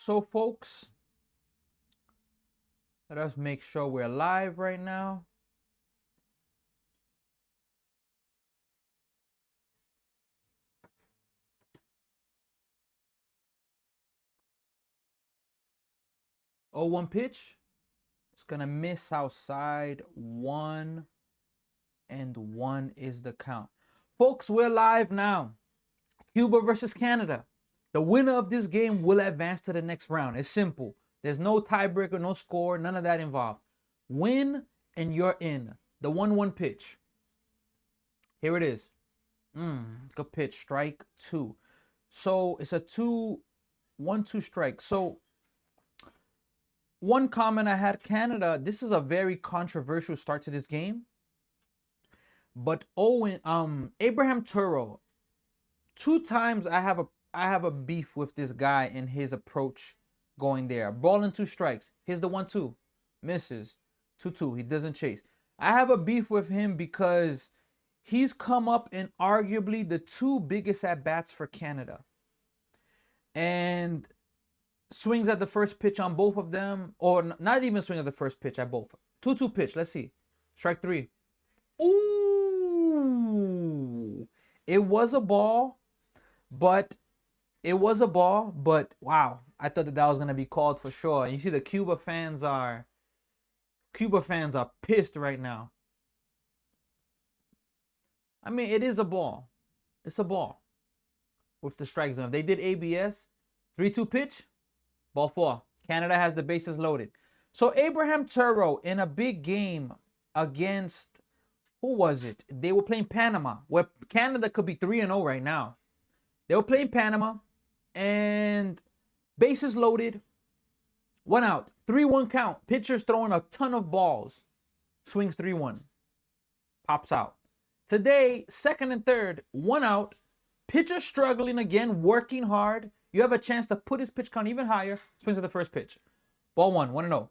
So, folks, let us make sure we're live right now. Oh, one pitch. It's going to miss outside. 1-1 is the count. Folks, we're live now. Cuba versus Canada. The winner of this game will advance to the next round. It's simple. There's no tiebreaker, no score, none of that involved. Win and you're in. The 1-1 pitch. Here it is. Good pitch. Strike 2. So it's a 1-2 strike. So one comment I had, Canada, this is a very controversial start to this game. But Abraham Turo, 2 times I have a beef with this guy and his approach going there. Ball and 2 strikes. Here's the 1-2. Misses. 2-2. He doesn't chase. I have a beef with him because he's come up in arguably the 2 biggest at-bats for Canada. And swings at the first pitch on both of them. Or not even swing at the first pitch at both. 2-2 pitch. Let's see. Strike 3. Ooh. It was a ball. But wow, I thought that was gonna be called for sure. And you see the Cuba fans are pissed right now. I mean, it is a ball. It's a ball with the strike zone. If they did ABS, 3-2 pitch, ball 4. Canada has the bases loaded. So Abraham Turo in a big game against, who was it? They were playing Panama, where Canada could be 3-0 right now. They were playing Panama, and bases loaded, 1 out, 3-1 count. Pitcher's throwing a ton of balls. Swings 3-1. Pops out. Today, 2nd and 3rd, 1 out. Pitcher struggling again, working hard. You have a chance to put his pitch count even higher. Swings at the first pitch. Ball 1, 1-0.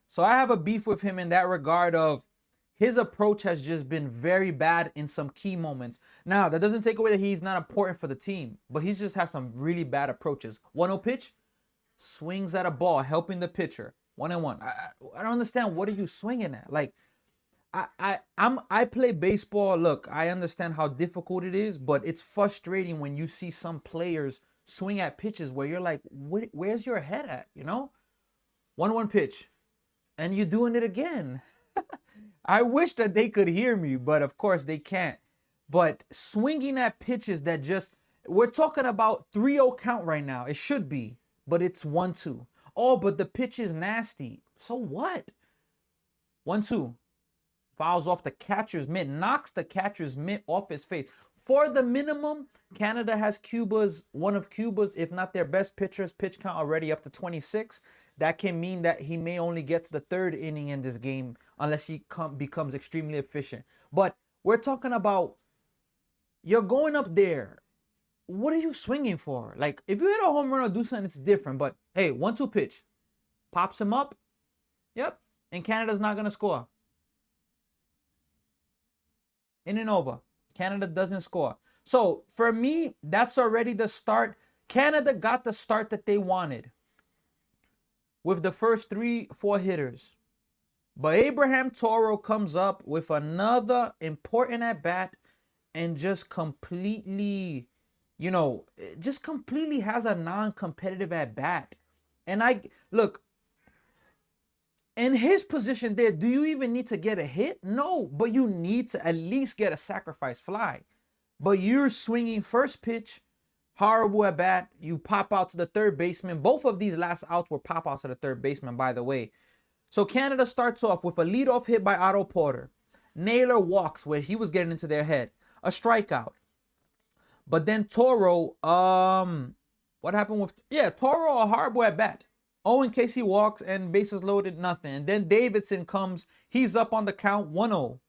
So I have a beef with him in that regard of his approach has just been very bad in some key moments. Now, that doesn't take away that he's not important for the team, but he's just has some really bad approaches. 1-0 pitch, swings at a ball, helping the pitcher. 1-1. I don't understand. What are you swinging at? Like, I play baseball. Look, I understand how difficult it is, but it's frustrating when you see some players swing at pitches where you're like, where's your head at? You know, 1-1 pitch, and you're doing it again. I wish that they could hear me, but of course they can't. But swinging at pitches that just, we're talking about 3-0 count right now. It should be, but it's 1-2. Oh, but the pitch is nasty. So what? 1-2. Fouls off the catcher's mitt, knocks the catcher's mitt off his face. For the minimum, Canada has one of Cuba's, if not their best pitchers, pitch count already up to 26. That can mean that he may only get to the 3rd inning in this game unless he becomes extremely efficient. But we're talking about, you're going up there. What are you swinging for? Like, if you hit a home run or do something, it's different. But hey, 1-2 pitch. Pops him up. Yep. And Canada's not going to score. In and over. Canada doesn't score. So for me, that's already the start. Canada got the start that they wanted with the first 3-4 hitters. But Abraham Turo comes up with another important at-bat and just completely, has a non-competitive at-bat. And look, in his position there, do you even need to get a hit? No, but you need to at least get a sacrifice fly. But you're swinging first pitch, horrible at bat. You pop out to the 3rd baseman. Both of these last outs were pop outs to the 3rd baseman, by the way. So Canada starts off with a leadoff hit by Otto Porter. Naylor walks where he was getting into their head. A strikeout. But then Turo, what happened with, Toro, a horrible at bat. Owen Casey walks and bases loaded, nothing. And then Davidson comes, he's up on the count, 1-0.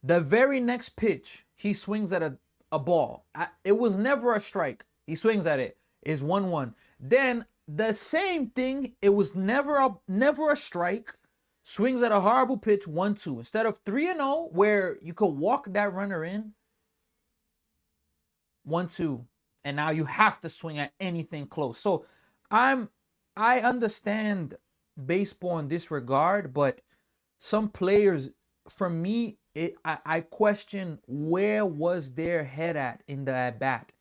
The very next pitch, he swings at a ball. It was never a strike. He swings at it. It's 1-1. Then the same thing, it was never a strike. Swings at a horrible pitch, 1-2. Instead of 3-0, where you could walk that runner in, 1-2. and now you have to swing at anything close. So I understand baseball in this regard, but some players, for me, I question where was their head at in the at bat.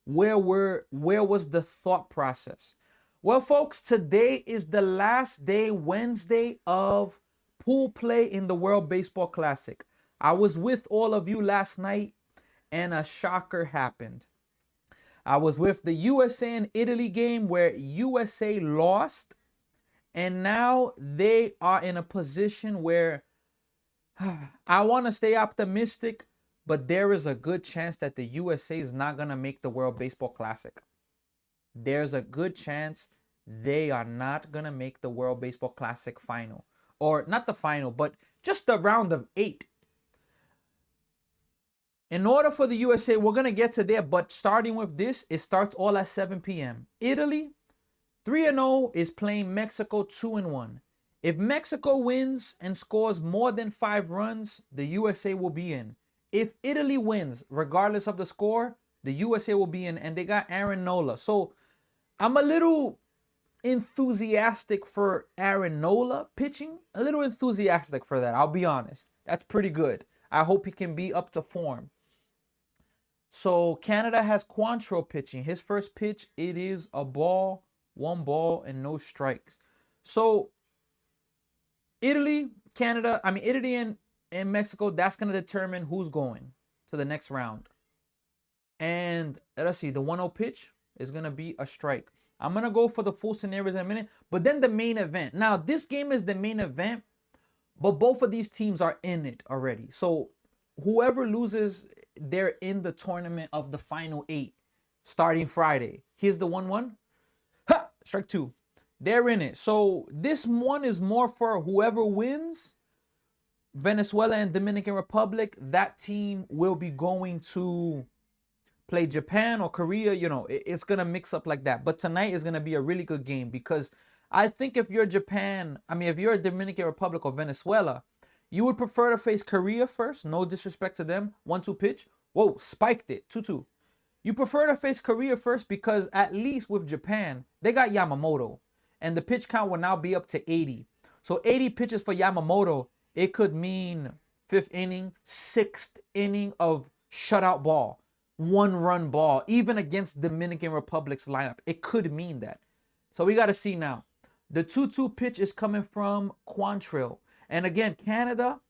Where was the thought process? Well, folks, today is the last day, Wednesday, of pool play in the World Baseball Classic. I was with all of you last night, and a shocker happened. I was with the USA and Italy game where USA lost, and now they are in a position where I want to stay optimistic, but there is a good chance that the USA is not going to make the World Baseball Classic. There's a good chance they are not going to make the World Baseball Classic final. Or not the final, but just the round of 8. In order for the USA, we're going to get to there, but starting with this, it starts all at 7 p.m. Italy, 3-0, is playing Mexico 2-1. If Mexico wins and scores more than 5 runs, the USA will be in. If Italy wins, regardless of the score, the USA will be in, and they got Aaron Nola. So I'm a little enthusiastic for Aaron Nola pitching. A little enthusiastic for that, I'll be honest. That's pretty good. I hope he can be up to form. So Canada has Quantrill pitching. His first pitch, it is a ball, 1 ball, and no strikes. So Italy and Mexico, that's going to determine who's going to the next round. And let's see, the 1-0 pitch is going to be a strike. I'm going to go for the full scenarios in a minute, but then the main event. Now, this game is the main event, but both of these teams are in it already. So whoever loses, they're in the tournament of the final 8 starting Friday. Here's the 1-1. Ha! Strike 2. They're in it. So this one is more for whoever wins. Venezuela and Dominican Republic, that team will be going to play Japan or Korea. You know, it's going to mix up like that. But tonight is going to be a really good game, because I think if you're if you're Dominican Republic or Venezuela, you would prefer to face Korea first. No disrespect to them. 1-2 pitch. Whoa, spiked it. 2-2. You prefer to face Korea first because at least with Japan, they got Yamamoto. And the pitch count will now be up to 80. So 80 pitches for Yamamoto, it could mean 5th inning, 6th inning of shutout ball, 1-run ball, even against Dominican Republic's lineup. It could mean that. So we got to see now. The 2-2 pitch is coming from Quantrill. And again, Canada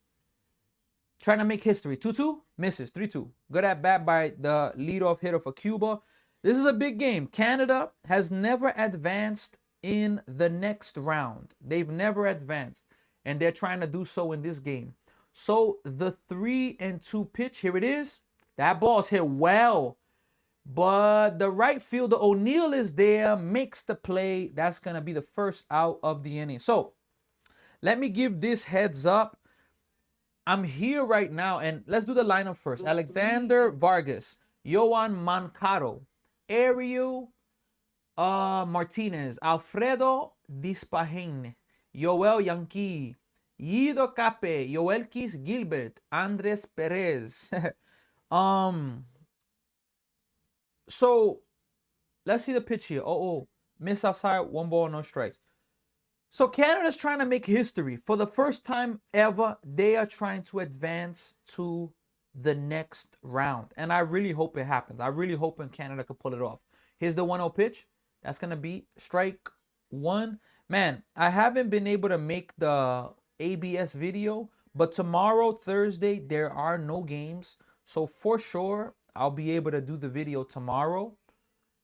trying to make history. 2-2, misses. 3-2. Good at bat by the leadoff hitter for Cuba. This is a big game. Canada has never advanced in the next round. They've never advanced, and they're trying to do so in this game. So the 3-2 pitch, here it is. That ball's hit well, but the right fielder O'Neal is there, makes the play. That's going to be the first out of the inning. So let me give this heads up. I'm here right now, and let's do the lineup first. Alexander Vargas, Yoan Moncada, Ariel Martinez, Alfredo Dispahine, Yoel Yanqui, Guido Cape, Yoelkis Gilbert, Andres Perez. So let's see the pitch here. Miss outside, 1 ball, no strikes. So Canada's trying to make history. For the first time ever, they are trying to advance to the next round. And I really hope it happens. I really hope Canada can pull it off. Here's the 1-0 pitch. That's going to be strike 1. Man, I haven't been able to make the ABS video, but tomorrow, Thursday, there are no games. So for sure, I'll be able to do the video tomorrow.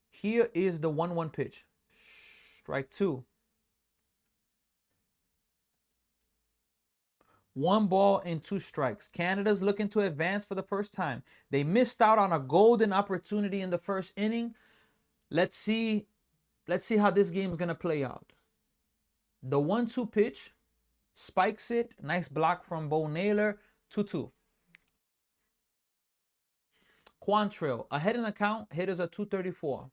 Here is the 1-1 pitch. Strike 2. 1 ball and 2 strikes. Canada's looking to advance for the first time. They missed out on a golden opportunity in the first inning. Let's see how this game is going to play out. The 1-2 pitch, spikes it. Nice block from Bo Naylor. 2-2. Quantrill, ahead in the count, hitters are 234.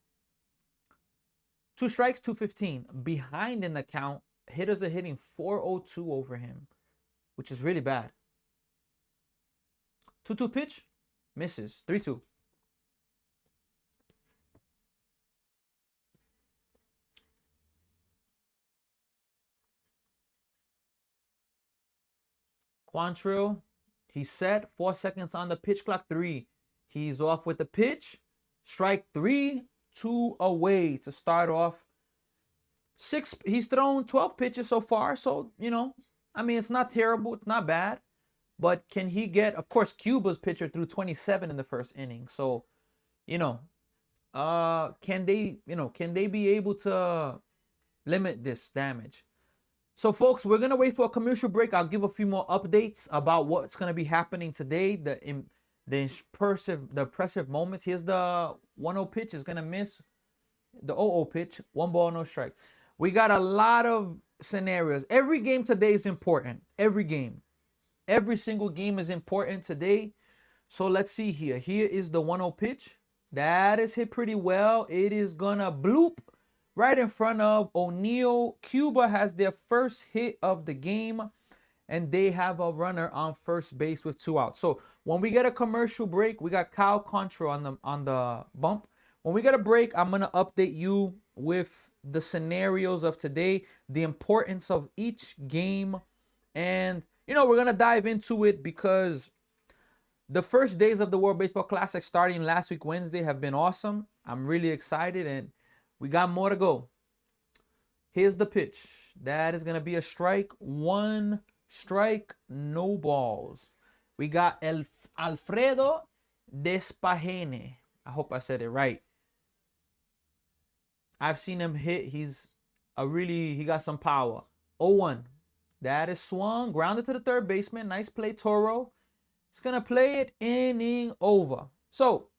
2 strikes, 215. Behind in the count, hitters are hitting 402 over him, which is really bad. 2-2 pitch, misses. 3-2. Quantrill, he's set. 4 seconds on the pitch clock. 3. He's off with the pitch. Strike 3, 2 away to start off. 6. He's thrown 12 pitches so far. So, you know, I mean, it's not terrible. It's not bad. But can he get, of course, Cuba's pitcher threw 27 in the first inning. So, you know, can they be able to limit this damage? So, folks, we're gonna wait for a commercial break. I'll give a few more updates about what's gonna be happening today. The impressive moments. Here's the 1-0 pitch. Is gonna miss the 0-0 pitch. 1 ball, no strike. We got a lot of scenarios. Every game today is important. Every game. Every single game is important today. So let's see here. Here is the 1-0 pitch. That is hit pretty well. It is gonna bloop right in front of O'Neill. Cuba has their first hit of the game, and they have a runner on first base with 2 outs. So when we get a commercial break, we got Kyle Contra on the bump. When we get a break, I'm gonna update you with the scenarios of today, the importance of each game, and you know, we're going to dive into it because the first days of the World Baseball Classic starting last week, Wednesday, have been awesome. I'm really excited, and we got more to go. Here's the pitch. That is going to be a strike. 1 strike, no balls. We got Alfredo Despajene. I hope I said it right. I've seen him hit. He got some power. 0-1. That is swung, grounded to the third baseman. Nice play, Toro. It's going to play it, inning over. So,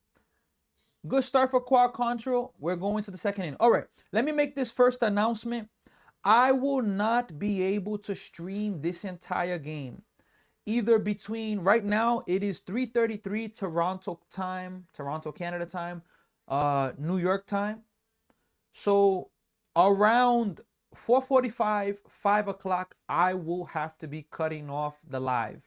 good start for Quad Control. We're going to the second inning. All right, let me make this first announcement. I will not be able to stream this entire game. Either between, right now, it is 3:33 Toronto time, Toronto, Canada time, New York time. So, around 4:45, 5 o'clock, I will have to be cutting off the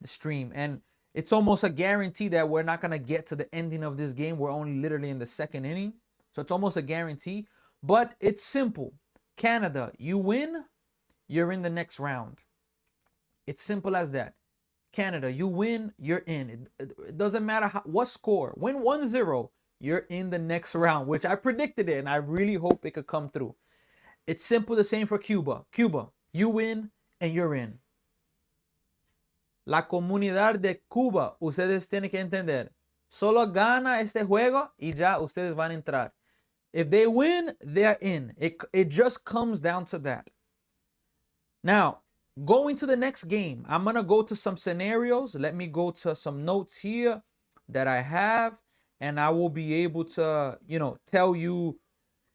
stream. And it's almost a guarantee that we're not going to get to the ending of this game. We're only literally in the second inning. So it's almost a guarantee. But it's simple. Canada, you win, you're in the next round. It's simple as that. Canada, you win, you're in. It doesn't matter what score. Win 1-0, you're in the next round, which I predicted it, and I really hope it could come through. It's simple, the same for Cuba. Cuba, you win and you're in. La comunidad de Cuba, ustedes tienen que entender. Solo gana este juego y ya ustedes van a entrar. If they win, they're in. It just comes down to that. Now, going to the next game, I'm going to go to some scenarios. Let me go to some notes here that I have, and I will be able to, tell you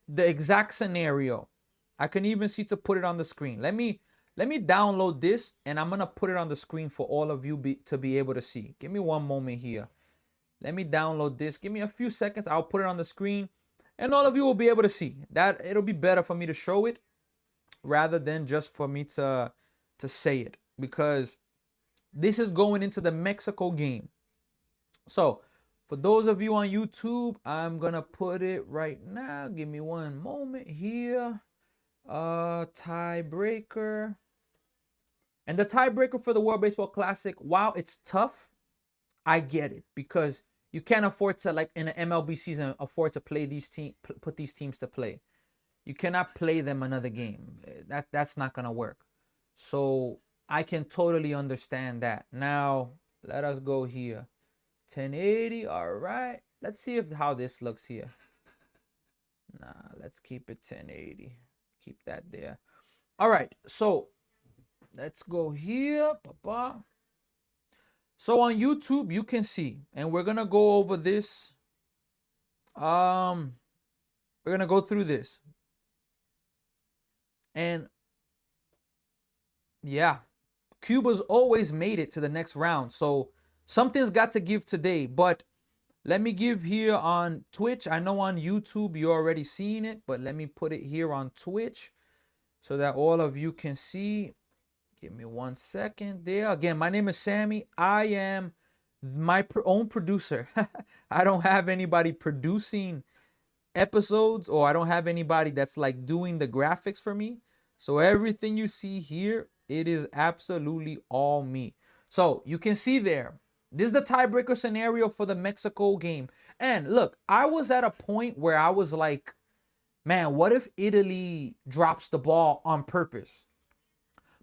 the exact scenario. I can even see to put it on the screen. Let me download this, and I'm gonna put it on the screen for all of you to be able to see. Give me one moment here. Let me download this. Give me a few seconds. I'll put it on the screen, and all of you will be able to see. That it'll be better for me to show it rather than just for me to say it, because this is going into the Mexico game. So for those of you on YouTube, I'm gonna put it right now. Give me one moment here. Tiebreaker. And the tiebreaker for the World Baseball Classic, while it's tough, I get it, because you can't afford to, like in an MLB season, afford to play put these teams to play. You cannot play them another game. That's not gonna work. So I can totally understand that. Now let us go here. 1080. All right. Let's see how this looks here. Nah, let's keep it 1080. Keep that there. All right, so let's go here. So on YouTube, you can see, and we're gonna go over this. We're gonna go through this, and yeah, Cuba's always made it to the next round, so something's got to give today. But let me give here on Twitch. I know on YouTube you're already seeing it, but let me put it here on Twitch so that all of you can see. Give me 1 second there. Again, my name is Sammy. I am my own producer. I don't have anybody producing episodes, or I don't have anybody that's like doing the graphics for me. So everything you see here, it is absolutely all me. So you can see there, this is the tiebreaker scenario for the Mexico game. And look, I was at a point where I was like, man, what if Italy drops the ball on purpose?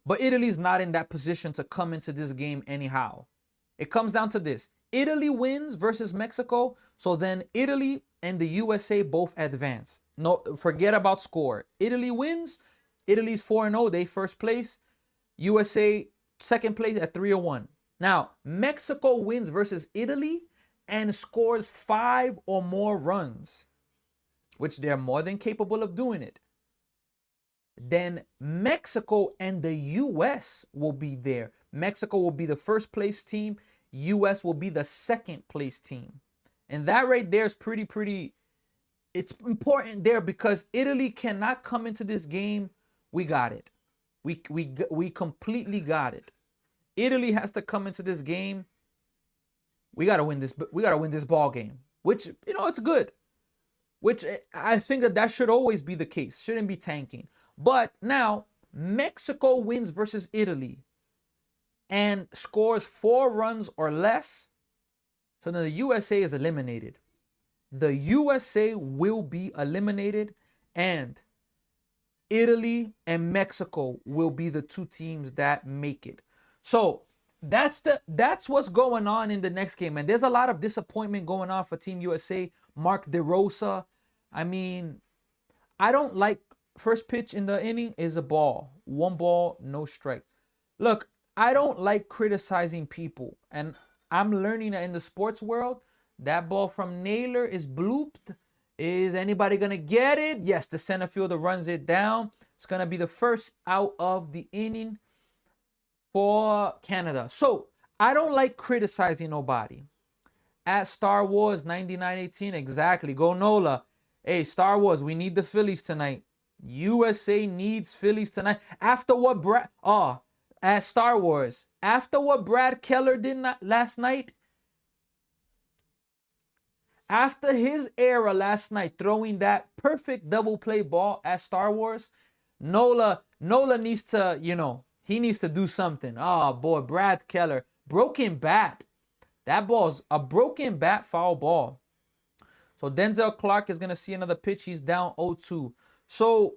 But Italy's not in that position to come into this game anyhow. It comes down to this. Italy wins versus Mexico, so then Italy and the USA both advance. No, forget about score. Italy wins. Italy's 4-0, they first place. USA second place at 3-1. Now, Mexico wins versus Italy and scores 5 or more runs, which they're more than capable of doing it. Then Mexico and the US will be there. Mexico will be the first place team. US will be the second place team. And that right there is pretty, it's important there because Italy cannot come into this game. We got it. We completely got it. Italy has to come into this game. We got to win this. We got to win this ball game, which, you know, it's good. Which I think that should always be the case. Shouldn't be tanking. But now Mexico wins versus Italy and scores 4 runs or less. So then the USA is eliminated. The USA will be eliminated, and Italy and Mexico will be the 2 teams that make it. So that's what's going on in the next game. And there's a lot of disappointment going on for Team USA. Mark DeRosa. I mean, I don't like first pitch in the inning is a ball. 1 ball, no strike. Look, I don't like criticizing people. And I'm learning that in the sports world, that ball from Naylor is blooped. Is anybody going to get it? Yes, the center fielder runs it down. It's going to be the first out of the inning for Canada. So I don't like criticizing nobody. At Star Wars 9918, exactly. Go Nola. Hey, Star Wars, we need the Phillies tonight. USA needs Phillies tonight. After what at Star Wars, after what Brad Keller did last night, after his era last night, throwing that perfect double play ball at Star Wars, Nola needs to, you know, he needs to do something. Oh boy, Brad Keller, broken bat. That ball's a broken bat foul ball. So Denzel Clark is gonna see another pitch. He's down 0-2. So,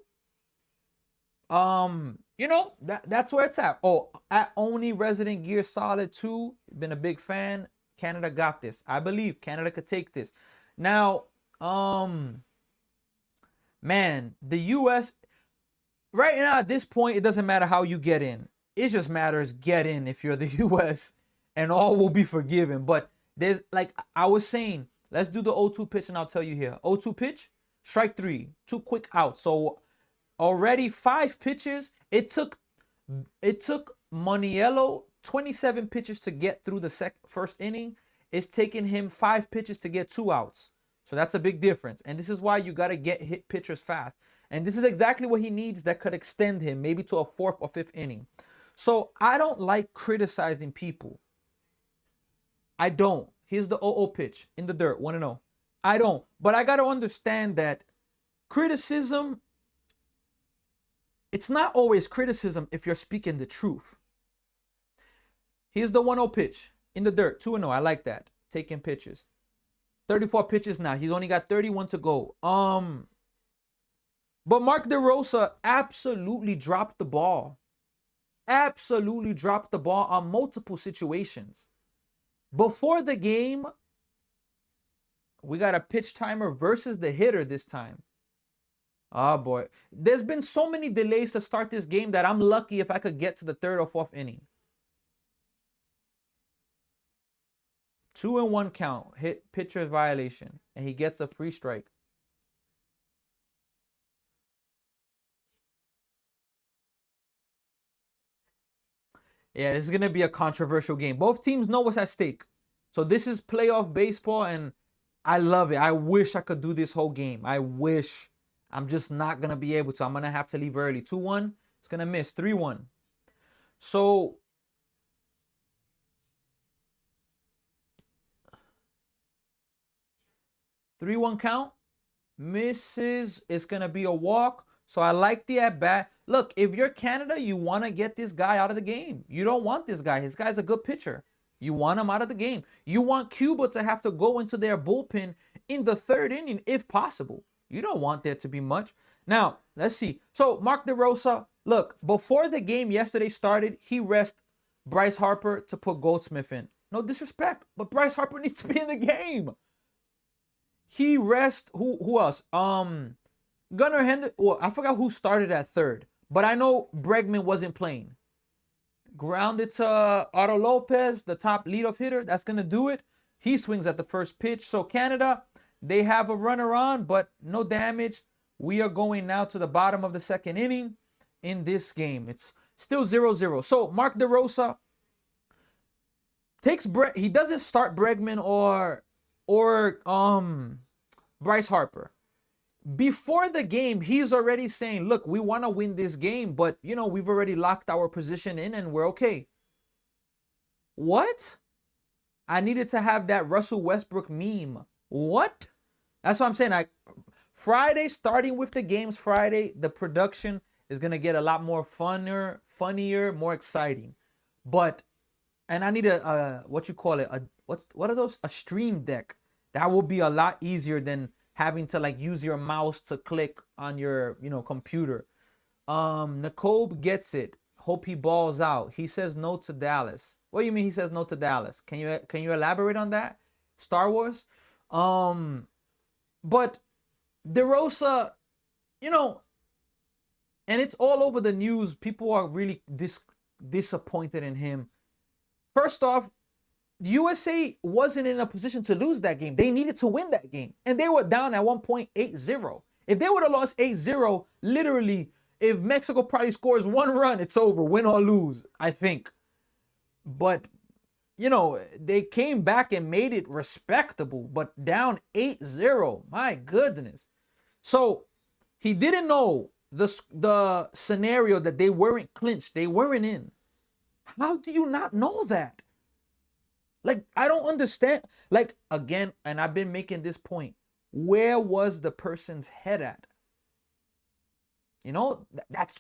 you know, that's where it's at. Oh, at Only Resident Gear Solid 2, been a big fan. Canada got this. I believe Canada could take this. Now, man, the US, right now at this point, it doesn't matter how you get in. It just matters get in if you're the US, and all will be forgiven. But there's, like I was saying, let's do the 0-2 pitch and I'll tell you here. 0-2 pitch, strike 3, 2 quick outs. So already 5 pitches. It took Maniello 27 pitches to get through the first inning. It's taking him 5 pitches to get 2 outs. So that's a big difference. And this is why you got to get hit pitchers fast. And this is exactly what he needs that could extend him maybe to a 4th or 5th inning. So I don't like criticizing people. I don't. Here's the 0-0 pitch in the dirt, 1-0. I don't. But I got to understand that criticism, it's not always criticism if you're speaking the truth. Here's the 1-0 pitch in the dirt, 2-0. I like that. Taking pitches. 34 pitches now. He's only got 31 to go. But Mark DeRosa absolutely dropped the ball. Absolutely dropped the ball on multiple situations. Before the game, we got a pitch timer versus the hitter this time. Oh boy. There's been so many delays to start this game that I'm lucky if I could get to the 3rd or 4th inning. 2-1 count. Hit pitcher's violation. And he gets a free strike. Yeah, this is going to be a controversial game. Both teams know what's at stake. So this is playoff baseball, and I love it. I wish I could do this whole game. I wish. I'm just not going to be able to. I'm going to have to leave early. 2-1. It's going to miss. 3-1. So 3-1 count. Misses. It's going to be a walk. So I like the at-bat. Look, if you're Canada, you want to get this guy out of the game. You don't want this guy. His guy's a good pitcher. You want him out of the game. You want Cuba to have to go into their bullpen in the third inning, if possible. You don't want there to be much. Now, let's see. So, Mark DeRosa, look, before the game yesterday started, he rested Bryce Harper to put Goldsmith in. No disrespect, but Bryce Harper needs to be in the game. He rests, who else? Gunnar Henderson, well, I forgot who started at third, but I know Bregman wasn't playing. Grounded to Otto Lopez, the top leadoff hitter. That's going to do it. He swings at the first pitch. So Canada, they have a runner on, but no damage. We are going now to the bottom of the second inning in this game. It's still 0-0. So Mark DeRosa takes he doesn't start Bregman or Bryce Harper. Before the game, he's already saying, look, we want to win this game, but, you know, we've already locked our position in and we're okay. What? I needed to have that Russell Westbrook meme. What? That's what I'm saying. Friday, starting with the games Friday, the production is going to get a lot more funnier, more exciting. But, and I need what you call it? What are those? A stream deck. That will be a lot easier than having to like use your mouse to click on your, computer. Nakobe gets it. Hope he balls out. He says no to Dallas. What do you mean he says no to Dallas? Can you elaborate on that? Star Wars? But DeRosa, and it's all over the news. People are really disappointed in him. First off, USA wasn't in a position to lose that game. They needed to win that game. And they were down at one point 8-0. If they would have lost 8-0, literally, if Mexico probably scores one run, it's over. Win or lose, I think. But, they came back and made it respectable. But down 8-0. My goodness. So, he didn't know the scenario that they weren't clinched. They weren't in. How do you not know that? Like, I don't understand. Like, again, and I've been making this point. Where was the person's head at?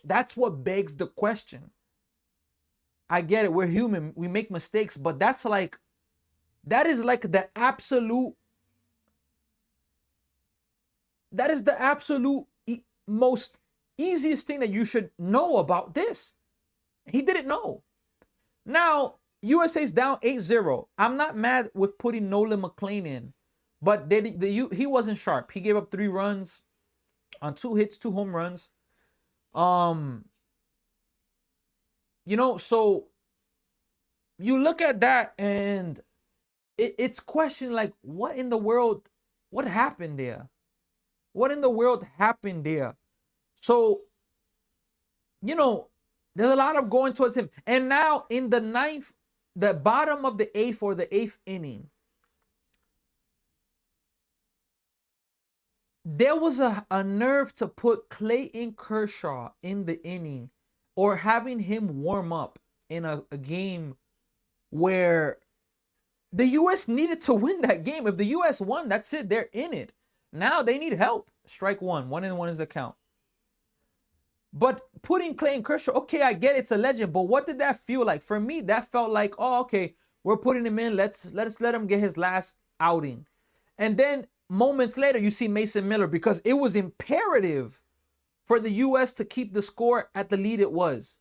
That's what begs the question. I get it. We're human. We make mistakes. But that is like the absolute. That is the absolute most easiest thing that you should know about this. He didn't know. Now, USA's down 8-0. I'm not mad with putting Nolan McLean in, but he wasn't sharp. He gave up 3 runs on 2 hits, 2 home runs. So you look at that and it's questioned like, what in the world, what happened there? What in the world happened there? So, there's a lot of going towards him. And now in the ninth, the bottom of the 8th or the 8th inning, there was a nerve to put Clayton Kershaw in the inning or having him warm up in a game where the U.S. needed to win that game. If the U.S. won, that's it. They're in it. Now they need help. Strike one. 1-1 is the count. But putting Clayton Kershaw, okay, I get it's a legend, but what did that feel like? For me, that felt like, oh, okay, we're putting him in. Let's let him get his last outing. And then moments later, you see Mason Miller, because it was imperative for the U.S. to keep the score at the lead it was,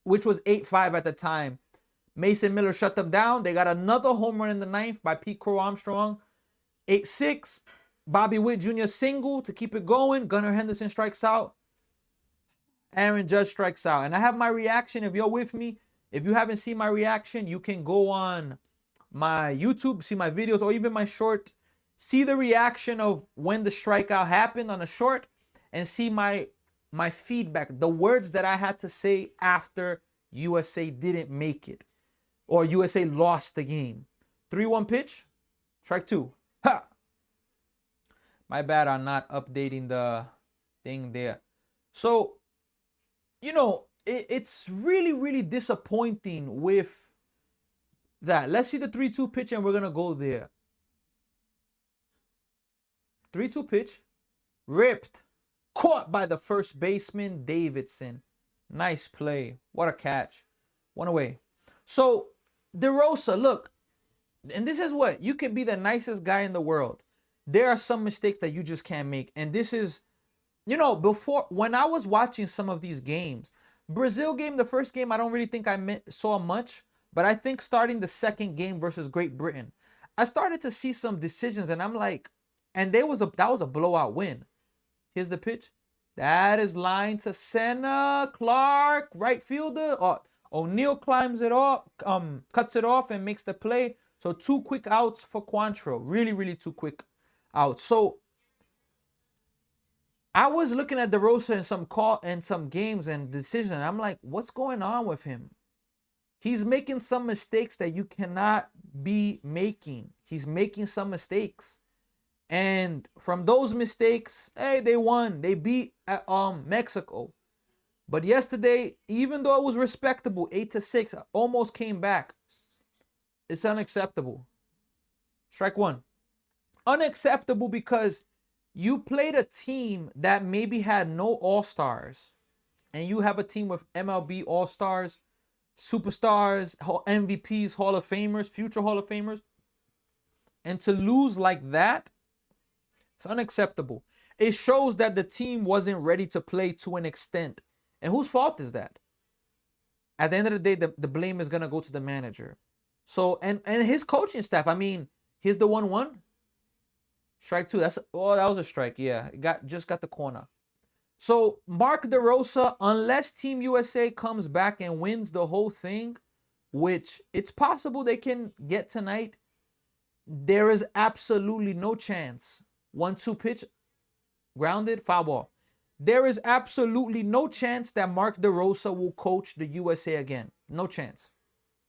which was 8-5 at the time. Mason Miller shut them down. They got another home run in the 9th by Pete Crow Armstrong. 8-6. Bobby Witt Jr. single to keep it going. Gunnar Henderson strikes out. Aaron Judge strikes out. And I have my reaction. If you're with me, if you haven't seen my reaction, you can go on my YouTube, see my videos, or even my short. See the reaction of when the strikeout happened on a short, and see my feedback, the words that I had to say after USA didn't make it or USA lost the game. 3-1 pitch, strike 2. Ha! My bad on not updating the thing there. So, it's really, really disappointing with that. Let's see the 3-2 pitch, and we're going to go there. 3-2 pitch, ripped. Caught by the first baseman, Davidson. Nice play. What a catch. One away. So, DeRosa, look, and this is what, you can be the nicest guy in the world. There are some mistakes that you just can't make. And this is, before, when I was watching some of these games, Brazil game, the first game, I don't really think I saw much. But I think starting the second game versus Great Britain, I started to see some decisions, and I'm like, and that was a blowout win. Here's the pitch. That is line to center. Clark, right fielder. O'Neal climbs it off, cuts it off and makes the play. So 2 quick outs for Quantrill. Really, really 2 quick outs. So I was looking at DeRosa in some games and decisions. And I'm like, what's going on with him? He's making some mistakes that you cannot be making. He's making some mistakes. And from those mistakes, hey, they won. They beat Mexico. But yesterday, even though it was respectable, 8-6, almost came back. It's unacceptable. Strike one. Unacceptable because you played a team that maybe had no all-stars. And you have a team with MLB all-stars, superstars, MVPs, Hall of Famers, future Hall of Famers. And to lose like that, it's unacceptable. It shows that the team wasn't ready to play to an extent. And whose fault is that? At the end of the day, the blame is going to go to the manager. So, and his coaching staff, I mean, here's the 1-1. Strike two. That was a strike. Yeah, just got the corner. So, Mark DeRosa, unless Team USA comes back and wins the whole thing, which it's possible they can get tonight, there is absolutely no chance. 1-2 pitch, grounded, foul ball. There is absolutely no chance that Mark DeRosa will coach the USA again. No chance.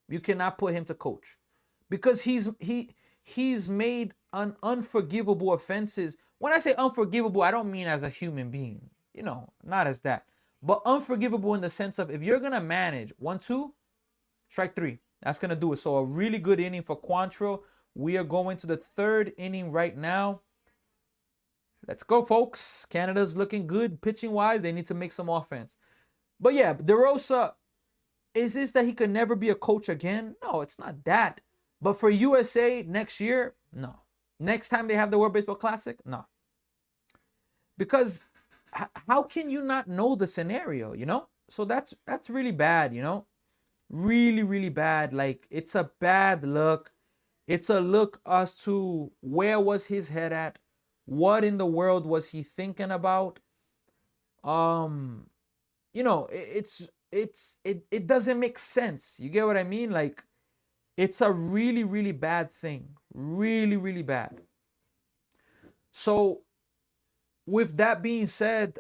You cannot put him to coach because he's made unforgivable offenses. When I say unforgivable, I don't mean as a human being, not as that, but unforgivable in the sense of if you're gonna manage 1-2, strike three. That's gonna do it. So a really good inning for Quantrill. We are going to the 3rd inning right now. Let's go, folks. Canada's looking good pitching-wise. They need to make some offense. But yeah, DeRosa, is this that he could never be a coach again? No, it's not that. But for USA next year, no. Next time they have the World Baseball Classic, no. Because how can you not know the scenario, So that's really bad, Really, really bad. Like, it's a bad look. It's a look as to where was his head at? What in the world was he thinking about? It doesn't make sense. You get what I mean? Like, it's a really, really bad thing. Really, really bad. So, with that being said,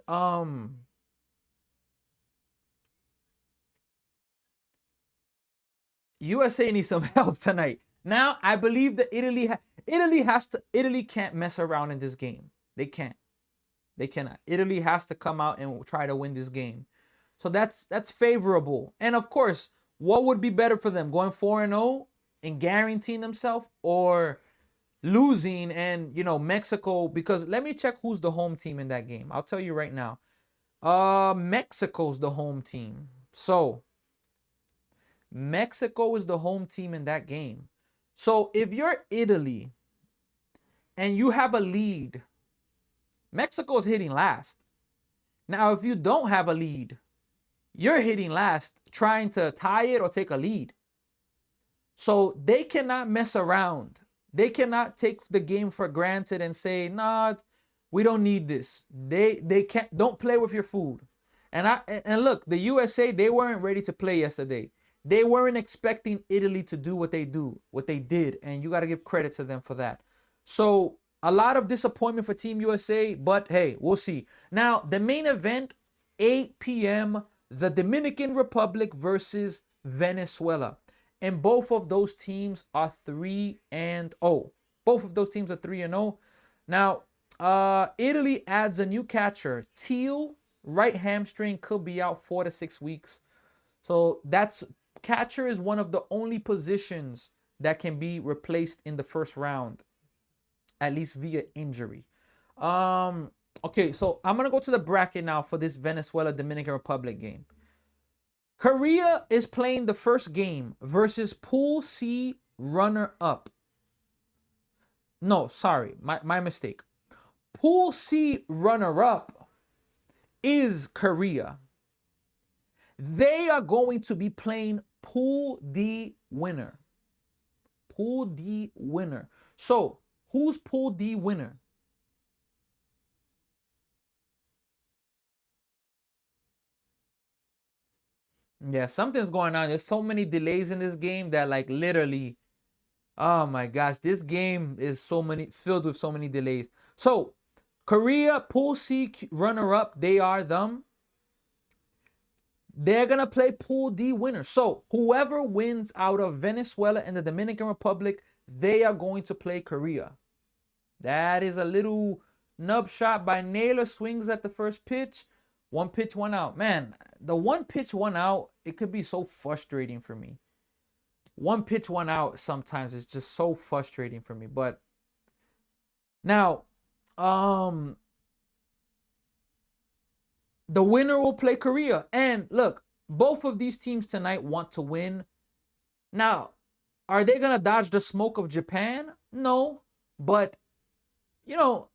USA needs some help tonight. Now, I believe that Italy can't mess around in this game. They can't. They cannot. Italy has to come out and try to win this game. So that's favorable. And of course, what would be better for them? Going 4-0 and guaranteeing themselves, or losing and, Mexico? Because let me check who's the home team in that game. I'll tell you right now. Mexico's the home team. So Mexico is the home team in that game. So if you're Italy and you have a lead, Mexico is hitting last. Now, if you don't have a lead, you're hitting last, trying to tie it or take a lead. So they cannot mess around. They cannot take the game for granted and say, nah, we don't need this. They can't. Don't play with your food. And look, the USA, they weren't ready to play yesterday. They weren't expecting Italy to do what they did, and you got to give credit to them for that. So a lot of disappointment for Team USA, but hey, we'll see. Now, the main event, 8 p.m., the Dominican Republic versus Venezuela. And both of those teams are 3-0. Both of those teams are 3-0. Now, Italy adds a new catcher. Teal, right hamstring, could be out 4 to 6 weeks. So catcher is one of the only positions that can be replaced in the first round, at least via injury. Okay, so I'm going to go to the bracket now for this Venezuela-Dominican Republic game. Korea is playing the first game versus Pool C runner-up. No, sorry, my mistake. Pool C runner-up is Korea. They are going to be playing Pool D winner. Pool D winner. So, who's Pool D winner? Yeah, something's going on. There's so many delays in this game that, like, literally, oh my gosh, this game is filled with so many delays. So, Korea, Pool C runner-up, they are them. They're going to play Pool D winner. So, whoever wins out of Venezuela and the Dominican Republic, they are going to play Korea. That is a little nub shot by Naylor. Swings at the first pitch. One pitch, one out. Man, the one pitch, one out, it could be so frustrating for me. One pitch, one out sometimes is just so frustrating for me. But now, the winner will play Korea. And look, both of these teams tonight want to win. Now, are they going to dodge the smoke of Japan? No. But, you know,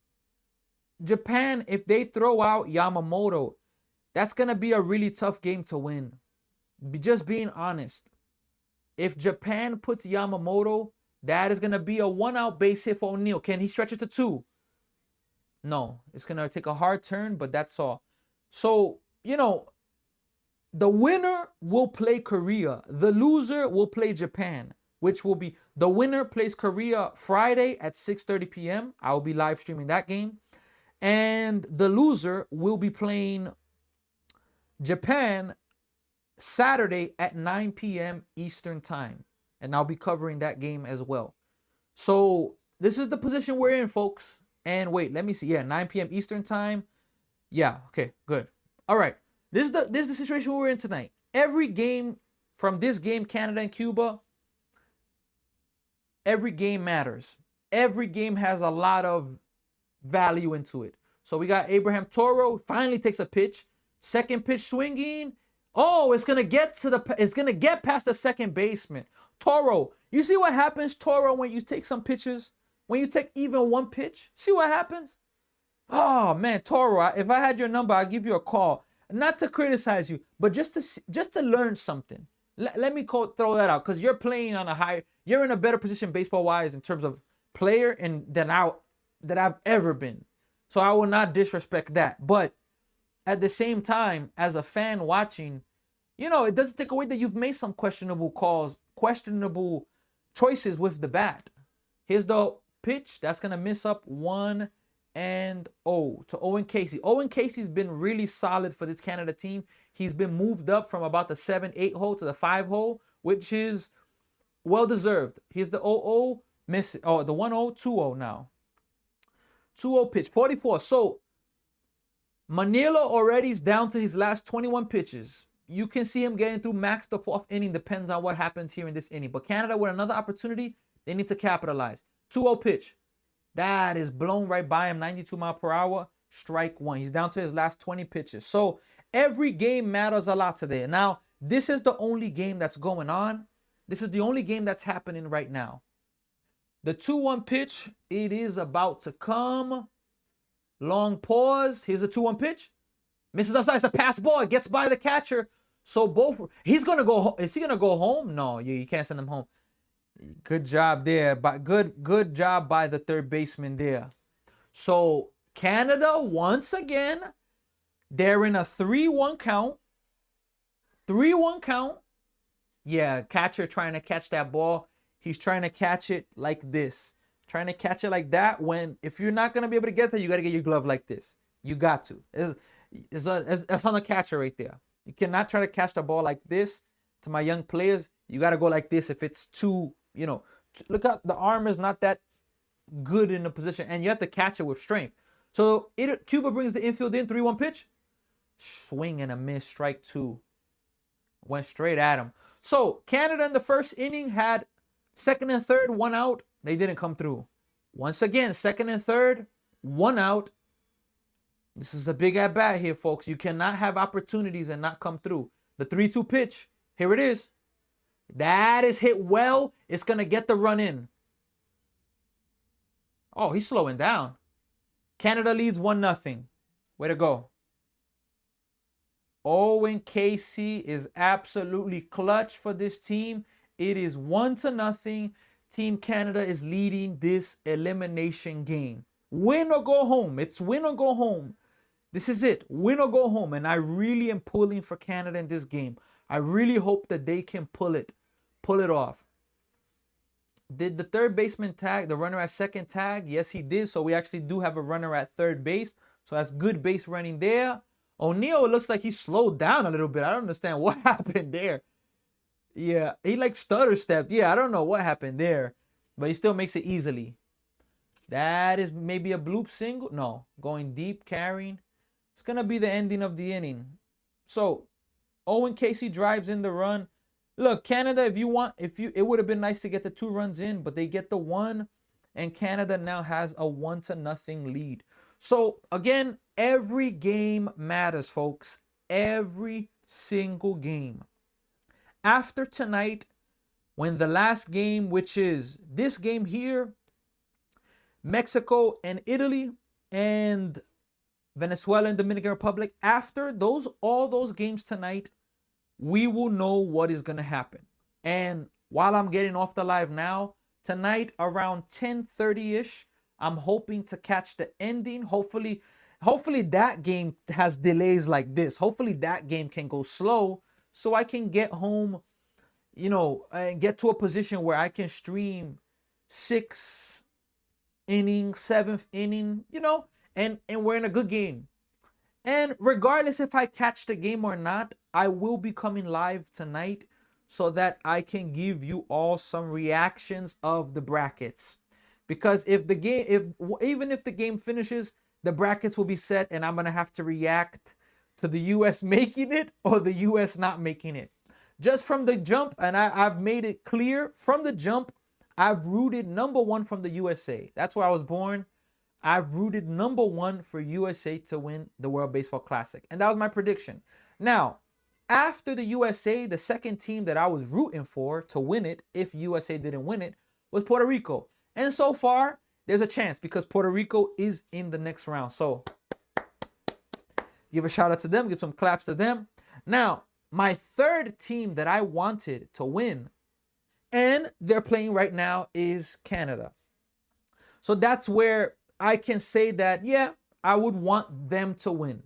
Japan, if they throw out Yamamoto, that's going to be a really tough game to win. Just being honest. If Japan puts Yamamoto, that is going to be a one-out base hit for O'Neal. Can he stretch it to 2? No. It's going to take a hard turn, but that's all. So, you know, the winner will play Korea. The loser will play Japan, which will be the winner plays Korea Friday at 6:30 p.m. I will be live streaming that game. And the loser will be playing Japan Saturday at 9 p.m. Eastern time. And I'll be covering that game as well. So this is the position we're in, folks. And wait, let me see. Yeah, 9 p.m. Eastern time. Yeah, okay, good. All right. This is the situation we're in tonight. Every game from this game, Canada and Cuba, every game matters. Every game has a lot of value into it. So we got Abraham Toro finally takes a pitch. Second pitch swinging. Oh, it's gonna get past the second baseman. Toro, you see what happens, Toro, when you take some pitches? When you take even one pitch? See what happens? Oh man, Toro, if I had your number, I'd give you a call. Not to criticize you, but just to learn something. Let me throw that out, because you're playing on you're in a better position baseball wise in terms of player than I've ever been. So I will not disrespect that. But at the same time, as a fan watching, you know, it doesn't take away that you've made some questionable calls, questionable choices with the bat. Here's the pitch. That's going to miss up 1-0 to Owen Casey. Owen Casey's been really solid for this Canada team. He's been moved up from about the 7-8 hole to the 5 hole, which is well deserved. Here's the 0-0 miss. Oh, the 1-0, 2-0 now. 2-0 pitch, 44. So Manila already is down to his last 21 pitches. You can see him getting through max the 4th inning. Depends on what happens here in this inning. But Canada, with another opportunity, they need to capitalize. 2-0 pitch. That is blown right by him. 92 mile per hour. Strike 1. He's down to his last 20 pitches. So every game matters a lot today. Now, this is the only game that's going on. This is the only game that's happening right now. The 2-1 pitch, it is about to come. Long pause. Here's a 2-1 pitch. Misses outside. It's a pass ball. It gets by the catcher. So he's going to go. Is he going to go home? No, you can't send him home. Good job there. But good job by the third baseman there. So Canada, once again, they're in a 3-1 count. 3-1 count. Yeah, catcher trying to catch that ball. He's trying to catch it like this. Trying to catch it like that. If you're not going to be able to get there, you got to get your glove like this. You got to. That's on the catcher right there. You cannot try to catch the ball like this. To my young players, you got to go like this if it's too, look out, the arm is not that good in the position, and you have to catch it with strength. So Cuba brings the infield in, 3-1 pitch. Swing and a miss, strike 2. Went straight at him. So Canada in the first inning had second and third, 1 out. They didn't come through. Once again, second and third, 1 out. This is a big at bat here, folks. You cannot have opportunities and not come through. The 3-2 pitch. Here it is. That is hit well. It's going to get the run in. Oh, he's slowing down. Canada leads 1-0. Way to go. Owen Casey is absolutely clutch for this team. It is 1-0. Team Canada is leading this elimination game. Win or go home. It's win or go home. This is it. Win or go home. And I really am pulling for Canada in this game. I really hope that they can pull it off. Did the third baseman tag, the runner at second tag? Yes, he did. So we actually do have a runner at third base. So that's good base running there. O'Neal, it looks like he slowed down a little bit. I don't understand what happened there. Yeah, he like stutter stepped. Yeah, I don't know what happened there. But he still makes it easily. That is maybe a bloop single. No, going deep, carrying. It's going to be the ending of the inning. So, Owen Casey drives in the run. Look, Canada, it would have been nice to get the 2 runs in, but they get the 1, and Canada now has a 1-0 lead. So, again, every game matters, folks. Every single game. After tonight, when the last game, which is this game here, Mexico and Italy and Venezuela and Dominican Republic, after all those games tonight, we will know what is going to happen. And while I'm getting off the live now, tonight around 10:30-ish, I'm hoping to catch the ending. Hopefully that game has delays like this. Hopefully that game can go slow so I can get home, and get to a position where I can stream 6th inning, 7th inning, and we're in a good game. And regardless if I catch the game or not, I will be coming live tonight so that I can give you all some reactions of the brackets. Because even if the game finishes, the brackets will be set and I'm going to have to react to the US making it or the US not making it. Just from the jump, and I've made it clear from the jump, I've rooted number 1 from the USA. That's where I was born. I've rooted number 1 for USA to win the World Baseball Classic. And that was my prediction. Now, after the USA, the second team that I was rooting for to win it, if USA didn't win it, was Puerto Rico. And so far, there's a chance because Puerto Rico is in the next round. So, give a shout out to them. Give some claps to them. Now, my third team that I wanted to win, and they're playing right now, is Canada. So that's where I can say that, yeah, I would want them to win.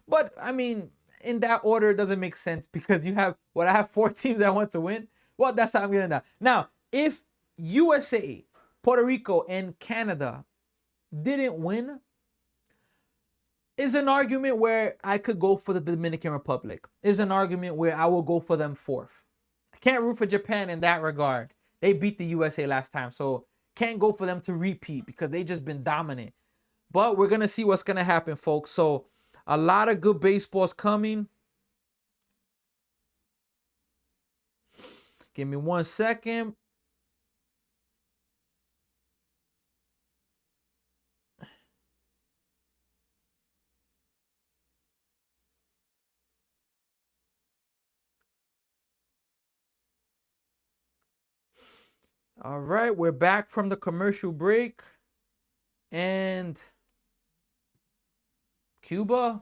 But, I mean, in that order, it doesn't make sense because I have 4 teams that want to win. Well, that's how I'm getting that. Now, if USA, Puerto Rico, and Canada didn't win, is an argument where I could go for the Dominican Republic. Is an argument where I will go for them 4th. I can't root for Japan in that regard. They beat the USA last time, so can't go for them to repeat because they just been dominant. But we're going to see what's going to happen, folks. So a lot of good baseballs coming. Give me 1 second. All right, we're back from the commercial break. And Cuba,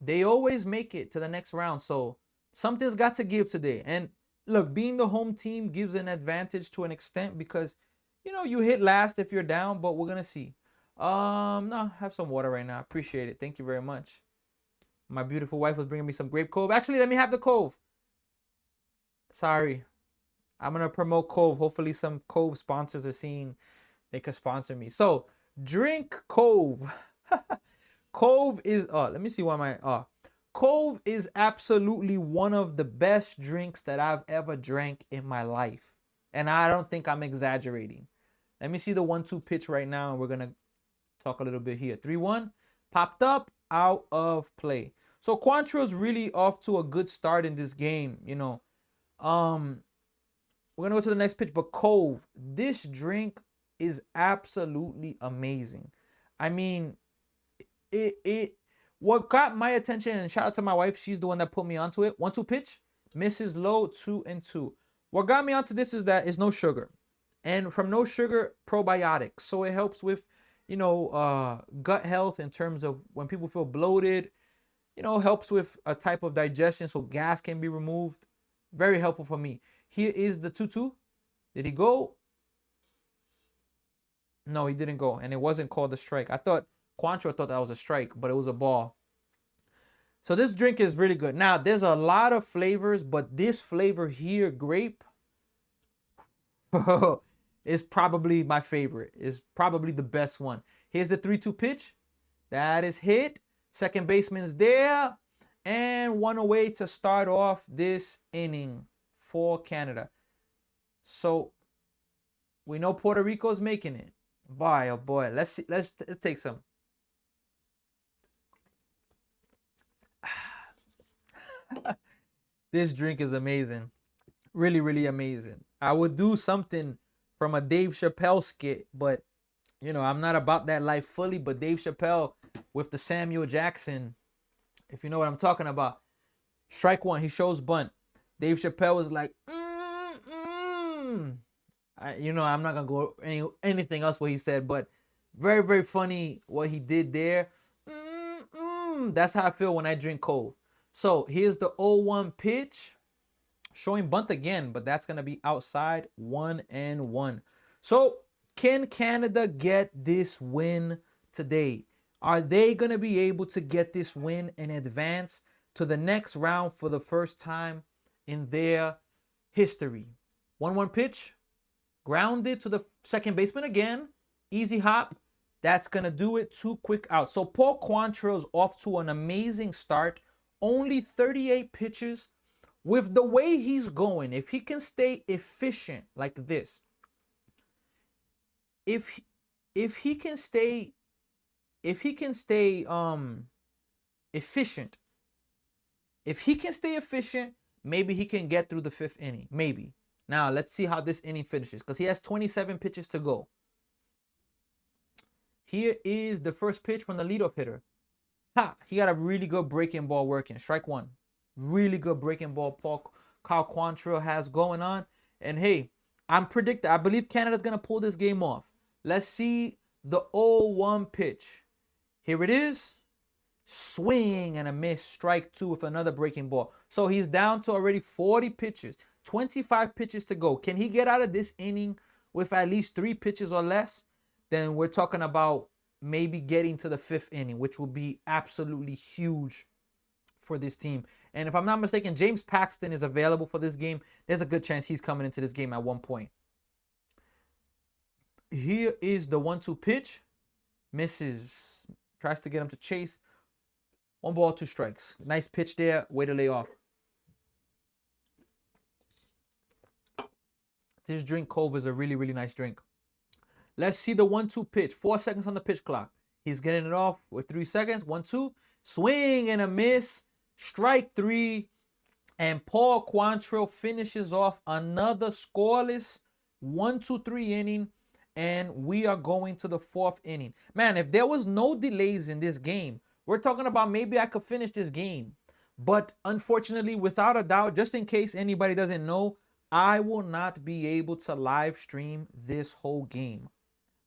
they always make it to the next round. So something's got to give today. And look, being the home team gives an advantage to an extent because, you hit last if you're down, but we're going to see. No, have some water right now. Appreciate it. Thank you very much. My beautiful wife was bringing me some grape Cove. Actually, let me have the Cove. Sorry. I'm going to promote Cove. Hopefully some Cove sponsors are seeing they can sponsor me. So, drink Cove. Cove is, let me see why Cove is absolutely one of the best drinks that I've ever drank in my life. And I don't think I'm exaggerating. Let me see the 1-2 pitch right now, and we're going to talk a little bit here. 3-1, popped up, out of play. So Quantrill's really off to a good start in this game, We're going to go to the next pitch, but Cove, this drink is absolutely amazing. I mean, what got my attention, and shout out to my wife, she's the one that put me onto it. 1-2 pitch, misses low, 2-2. What got me onto this is that it's no sugar, and from no sugar, probiotics. So it helps with, gut health in terms of when people feel bloated. Helps with a type of digestion, so gas can be removed. Very helpful for me. Here is the 2-2. Did he go? No, he didn't go, and it wasn't called a strike. Quantrill thought that was a strike, but it was a ball. So this drink is really good. Now, there's a lot of flavors, but this flavor here, grape, is probably my favorite. Is probably the best one. Here's the 3-2 pitch. That is hit. Second baseman's there. And one away to start off this inning for Canada. So we know Puerto Rico's making it. Boy, oh boy. Let's see. Let's take some. This drink is amazing. Really, really amazing. I would do something from a Dave Chappelle skit, but I'm not about that life fully. But Dave Chappelle with the Samuel Jackson, if you know what I'm talking about. Strike one, he shows bunt. Dave Chappelle was like, I'm not gonna go anything else what he said, but very, very funny what he did there. That's how I feel when I drink cold. So here's the 0-1 pitch, showing bunt again, but that's gonna be outside, 1-1. So can Canada get this win today? Are they gonna be able to get this win and advance to the next round for the first time in their history? 1-1 pitch, grounded to the second baseman again, easy hop. That's gonna do it. 2 quick outs. So Paul Quantrill's off to an amazing start. Only 38 pitches. With the way he's going, if he can stay efficient like this, if he can stay efficient, maybe he can get through the 5th inning. Maybe. Now let's see how this inning finishes, because he has 27 pitches to go. Here is the first pitch from the leadoff hitter. He got a really good breaking ball working. Strike one. Really good breaking ball Kyle Quantrill has going on. And hey, I believe Canada's going to pull this game off. Let's see the 0-1 pitch. Here it is. Swing and a miss. Strike two with another breaking ball. So he's down to already 40 pitches. 25 pitches to go. Can he get out of this inning with at least 3 pitches or less? Then we're talking about maybe getting to the 5th inning, which will be absolutely huge for this team. And if I'm not mistaken, James Paxton is available for this game. There's a good chance he's coming into this game at one point. Here is the 1-2 pitch. Misses. Tries to get him to chase. 1 ball, 2 strikes. Nice pitch there. Way to lay off. This drink, Cove, is a really, really nice drink. Let's see the 1-2 pitch. 4 seconds on the pitch clock. He's getting it off with 3 seconds. 1-2. Swing and a miss. Strike 3. And Paul Quantrill finishes off another scoreless 1-2-3 inning. And we are going to the 4th inning. Man, if there was no delays in this game, we're talking about maybe I could finish this game. But unfortunately, without a doubt, just in case anybody doesn't know, I will not be able to live stream this whole game.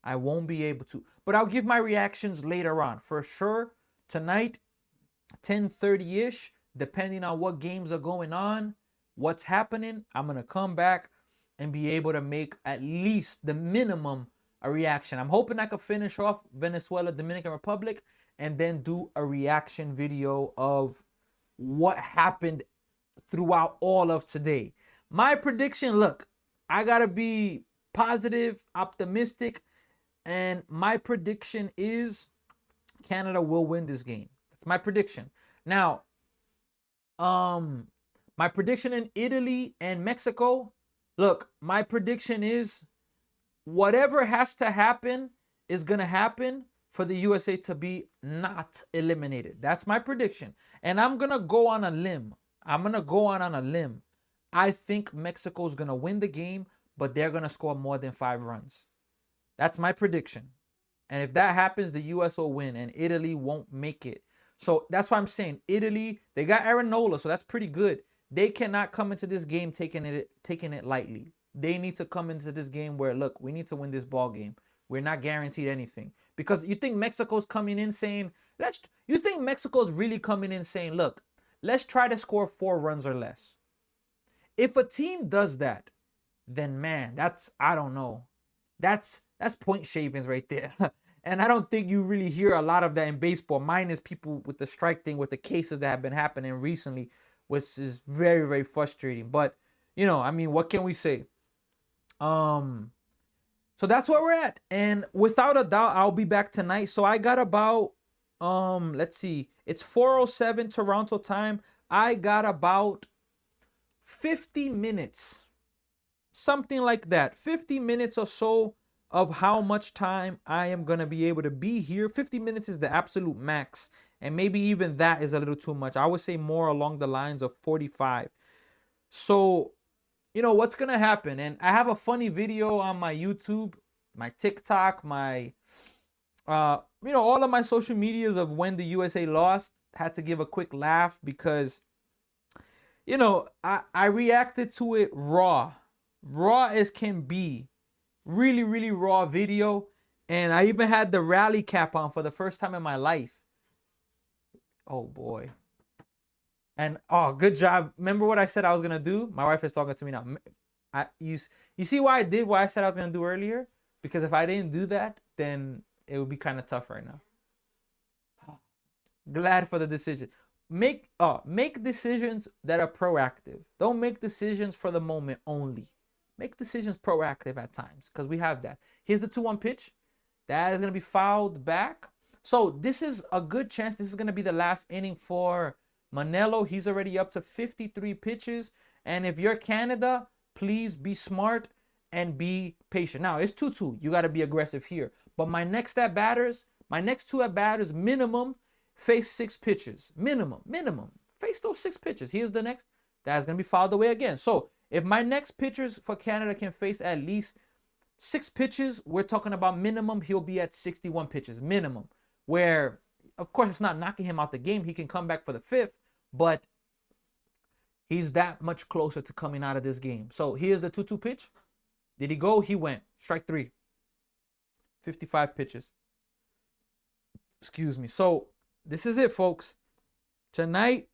I won't be able to. But I'll give my reactions later on. For sure, tonight, 10:30-ish, depending on what games are going on, what's happening, I'm going to come back and be able to make at least the minimum a reaction. I'm hoping I could finish off Venezuela, Dominican Republic, and then do a reaction video of what happened throughout all of today. My prediction, look, I got to be positive, optimistic, and my prediction is Canada will win this game. That's my prediction. Now, my prediction in Italy and Mexico, look, my prediction is whatever has to happen is going to happen for the USA to be not eliminated. That's my prediction. And I'm going to go on a limb. I think Mexico's going to win the game, but they're going to score more than 5 runs. That's my prediction. And if that happens, the U.S. will win and Italy won't make it. So that's why I'm saying Italy, they got Aaron Nola, so that's pretty good. They cannot come into this game taking it lightly. They need to come into this game where, look, we need to win this ball game. We're not guaranteed anything. Because you think Mexico's coming in saying, you think Mexico's really coming in saying, look, let's try to score 4 runs or less. If a team does that, then man, I don't know. That's point shavings right there. And I don't think you really hear a lot of that in baseball, minus people with the strike thing, with the cases that have been happening recently, which is very, very frustrating. But, I mean, what can we say? So that's where we're at. And without a doubt, I'll be back tonight. So I got about, let's see, it's 4:07 Toronto time. I got about 50 minutes, something like that. 50 minutes or so of how much time I am going to be able to be here. 50 minutes is the absolute max. And maybe even that is a little too much. I would say more along the lines of 45. So, what's going to happen? And I have a funny video on my YouTube, my TikTok, my, all of my social medias of when the USA lost. Had to give a quick laugh because, I reacted to it raw as can be. Really, really raw video. And I even had the rally cap on for the first time in my life. Oh, boy. And, good job. Remember what I said I was going to do? My wife is talking to me now. You see why I did what I said I was going to do earlier? Because if I didn't do that, then it would be kind of tough right now. Glad for the decision. Make decisions that are proactive. Don't make decisions for the moment only. Make decisions proactive at times, because we have that. Here's the 2-1 pitch. That is going to be fouled back. So this is a good chance. This is going to be the last inning for Manello. He's already up to 53 pitches. And if you're Canada, please be smart and be patient. Now, it's 2-2. You got to be aggressive here. But my next 2 at batters, minimum, face 6 pitches. Minimum. Face those 6 pitches. Here's the next. That's going to be fouled away again. So if my next pitchers for Canada can face at least 6 pitches, we're talking about minimum, he'll be at 61 pitches. Minimum. Where, of course, it's not knocking him out the game. He can come back for the 5th. But he's that much closer to coming out of this game. So here's the 2-2 pitch. Did he go? He went. Strike 3. 55 pitches. Excuse me. So this is it, folks. Tonight,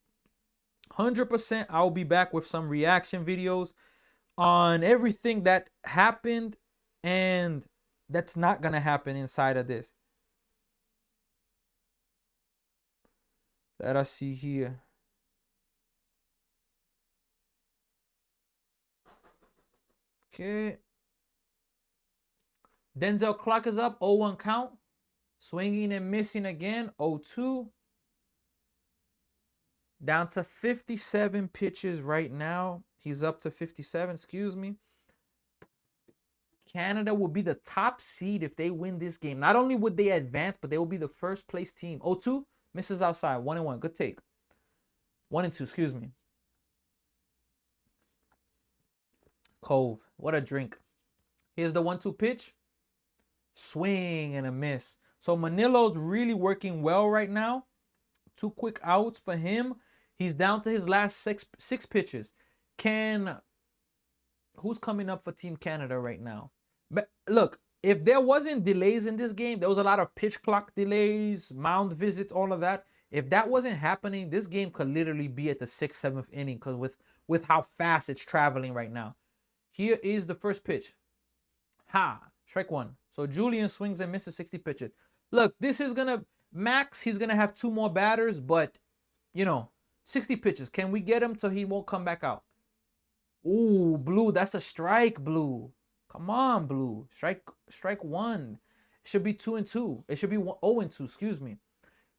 100% I'll be back with some reaction videos on everything that happened and that's not going to happen inside of this. Let us see here. Okay. Denzel Clark is up. 0-1 count. Swinging and missing again. 0-2. Down to 57 pitches right now. He's up to 57, excuse me. Canada will be the top seed if they win this game. Not only would they advance, but they will be the first place team. 0-2. Misses outside. 1-1. Good take. 1-2, excuse me. Cove. What a drink. Here's the 1-2 pitch. Swing and a miss. So Manilo's really working well right now. 2 quick outs for him. He's down to his last six pitches. Who's coming up for Team Canada right now? But look, if there wasn't delays in this game, there was a lot of pitch clock delays, mound visits, all of that. If that wasn't happening, this game could literally be at the 6th, 7th inning because with how fast it's traveling right now. Here is the first pitch. Strike 1. So Julian swings and misses 60 pitches. Look, this is going to max. He's going to have 2 more batters, but 60 pitches. Can we get him so he won't come back out? Ooh, Blue, that's a strike, Blue. Come on, Blue. Strike 1. It should be 2-2. It should be 0-2, excuse me.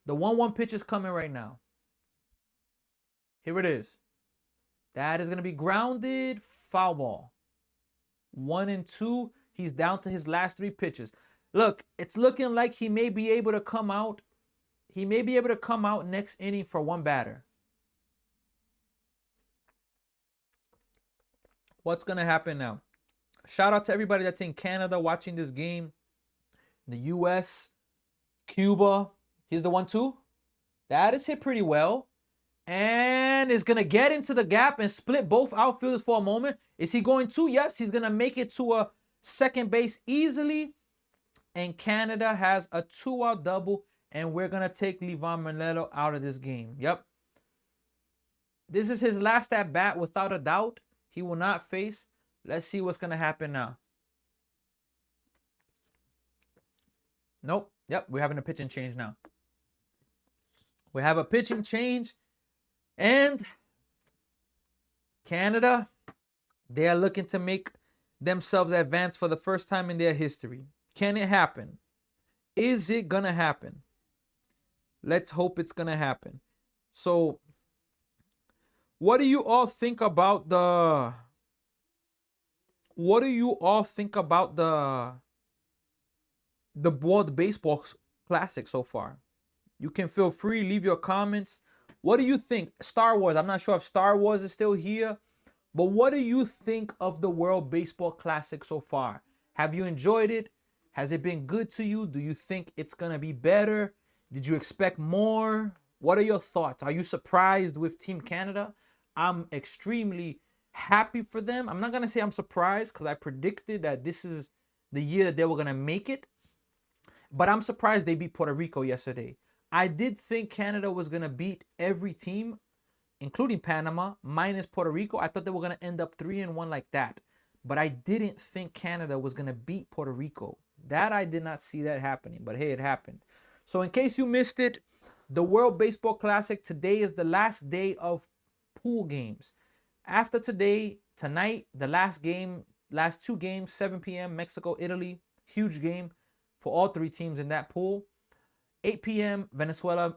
The 1-1 pitch is coming right now. Here it is. That is going to be grounded. Foul ball. 1-2. He's down to his last 3 pitches. Look, it's looking like he may be able to come out. He may be able to come out next inning for 1 batter. What's going to happen now? Shout out to everybody that's in Canada watching this game. The US, Cuba. Here's the 1-2. That is hit pretty well. And is going to get into the gap and split both outfielders for a moment. Is he going to? Yes, he's going to make it to a second base easily. And Canada has a 2-out double. And we're going to take Livan Manello out of this game. Yep. This is his last at bat without a doubt. He will not face. Let's see what's going to happen now. Nope. Yep, we're having a pitching change now. We have a pitching change. And Canada, they are looking to make themselves advance for the first time in their history. Can it happen? Is it going to happen? Let's hope it's going to happen. So, what do you all think about the... What do you all think about the World Baseball Classic so far? You can feel free, leave your comments. What do you think? Star Wars, I'm not sure if Star Wars is still here, but what do you think of the World Baseball Classic so far? Have you enjoyed it? Has it been good to you? Do you think it's going to be better? Did you expect more? What are your thoughts? Are you surprised with Team Canada? I'm extremely happy for them. I'm not going to say I'm surprised because I predicted that this is the year that they were going to make it. But I'm surprised they beat Puerto Rico yesterday. I did think Canada was going to beat every team, including Panama, minus Puerto Rico. I thought they were going to end up 3-1 like that. But I didn't think Canada was going to beat Puerto Rico. That I did not see that happening. But hey, it happened. So in case you missed it, the World Baseball Classic, today is the last day of pool games. After today, tonight, the last two games, 7 p.m., Mexico, Italy, huge game for all three teams in that pool. 8 p.m., Venezuela,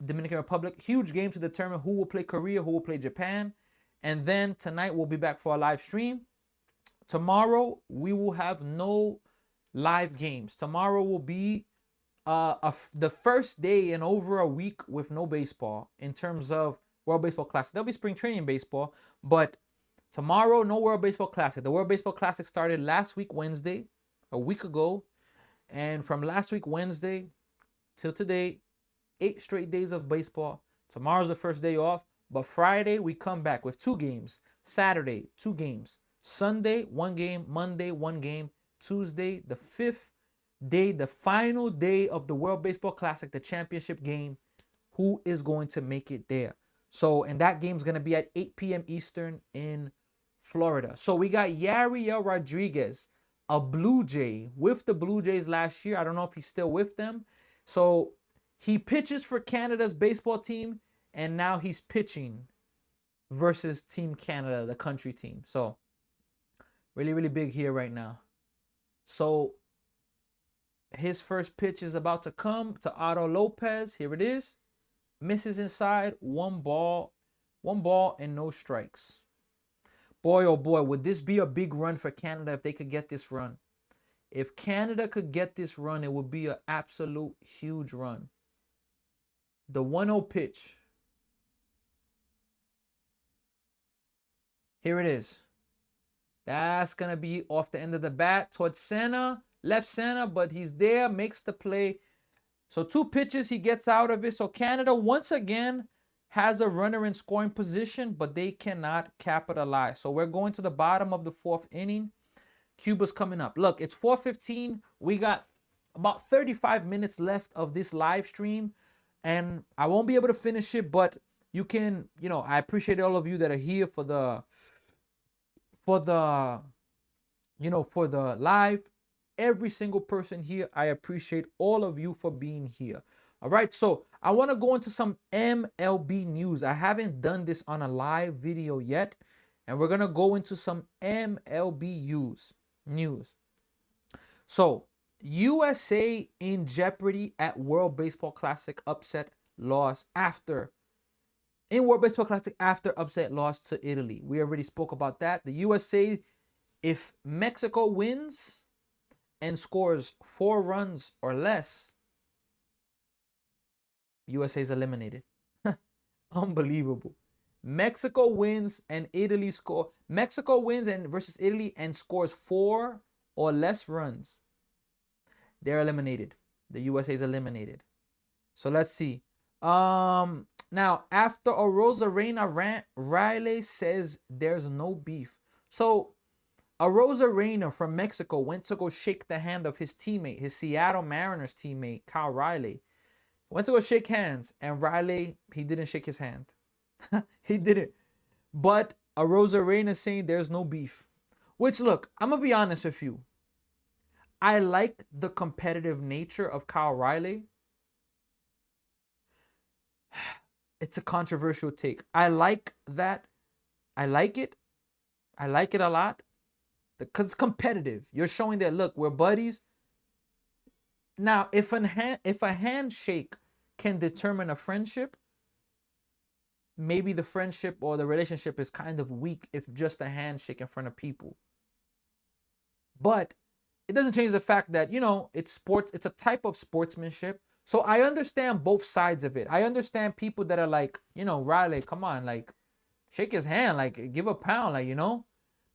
Dominican Republic, huge game to determine who will play Korea, who will play Japan. And then tonight, we'll be back for a live stream. Tomorrow, we will have no live games. Tomorrow will be the first day in over a week with no baseball in terms of World Baseball Classic. There'll be spring training baseball, but tomorrow, no World Baseball Classic. The World Baseball Classic started last week, Wednesday, a week ago. And from last week, Wednesday, till today, 8 straight days of baseball. Tomorrow's the first day off. But Friday, we come back with 2 games. Saturday, 2 games. Sunday, 1 game. Monday, 1 game. Tuesday, the 5th day, the final day of the World Baseball Classic, the championship game. Who is going to make it there? So, and that game's going to be at 8 p.m. Eastern in Florida. So we got Yariel Rodriguez, a Blue Jay, with the Blue Jays last year. I don't know if he's still with them. So he pitches for Canada's baseball team, and now he's pitching versus Team Canada, the country team. So really, really big here right now. So his first pitch is about to come to Otto Lopez. Here it is. Misses inside, 1 ball and no strikes. Boy, oh boy, would this be a big run for Canada if they could get this run. If Canada could get this run, it would be an absolute huge run. The 1-0 pitch. Here it is. That's going to be off the end of the bat towards center, left center, but he's there, makes the play. So 2 pitches, he gets out of it. So Canada, once again, has a runner in scoring position, but they cannot capitalize. So we're going to the bottom of the 4th inning. Cuba's coming up. Look, it's 4:15. We got about 35 minutes left of this live stream, and I won't be able to finish it, but you can, I appreciate all of you that are here for the live. Every single person here, I appreciate all of you for being here. All right, so I want to go into some MLB news. I haven't done this on a live video yet, and we're going to go into some MLB news. So, USA in jeopardy at World Baseball Classic upset loss after upset loss to Italy. We already spoke about that. The USA, if Mexico wins and scores 4 runs or less, USA is eliminated. Unbelievable. Mexico wins and Italy score. Mexico wins versus Italy and scores 4 or less runs. They're eliminated. The USA is eliminated. So let's see. Now after a Rosarena Riley says there's no beef. So a Rosarena from Mexico went to go shake the hand of his teammate, his Seattle Mariners teammate, Kyle Riley. Went to go shake hands, and Riley, he didn't shake his hand. He didn't. But a Rosarena saying there's no beef. Which, look, I'm going to be honest with you. I like the competitive nature of Kyle Riley. It's a controversial take. I like that. I like it. I like it a lot. Because it's competitive. You're showing that, look, we're buddies. Now, if a handshake can determine a friendship, maybe the friendship or the relationship is kind of weak if just a handshake in front of people. But it doesn't change the fact that, it's sports. It's a type of sportsmanship. So I understand both sides of it. I understand people that are like, Riley, come on, like, shake his hand, like, give a pound, like,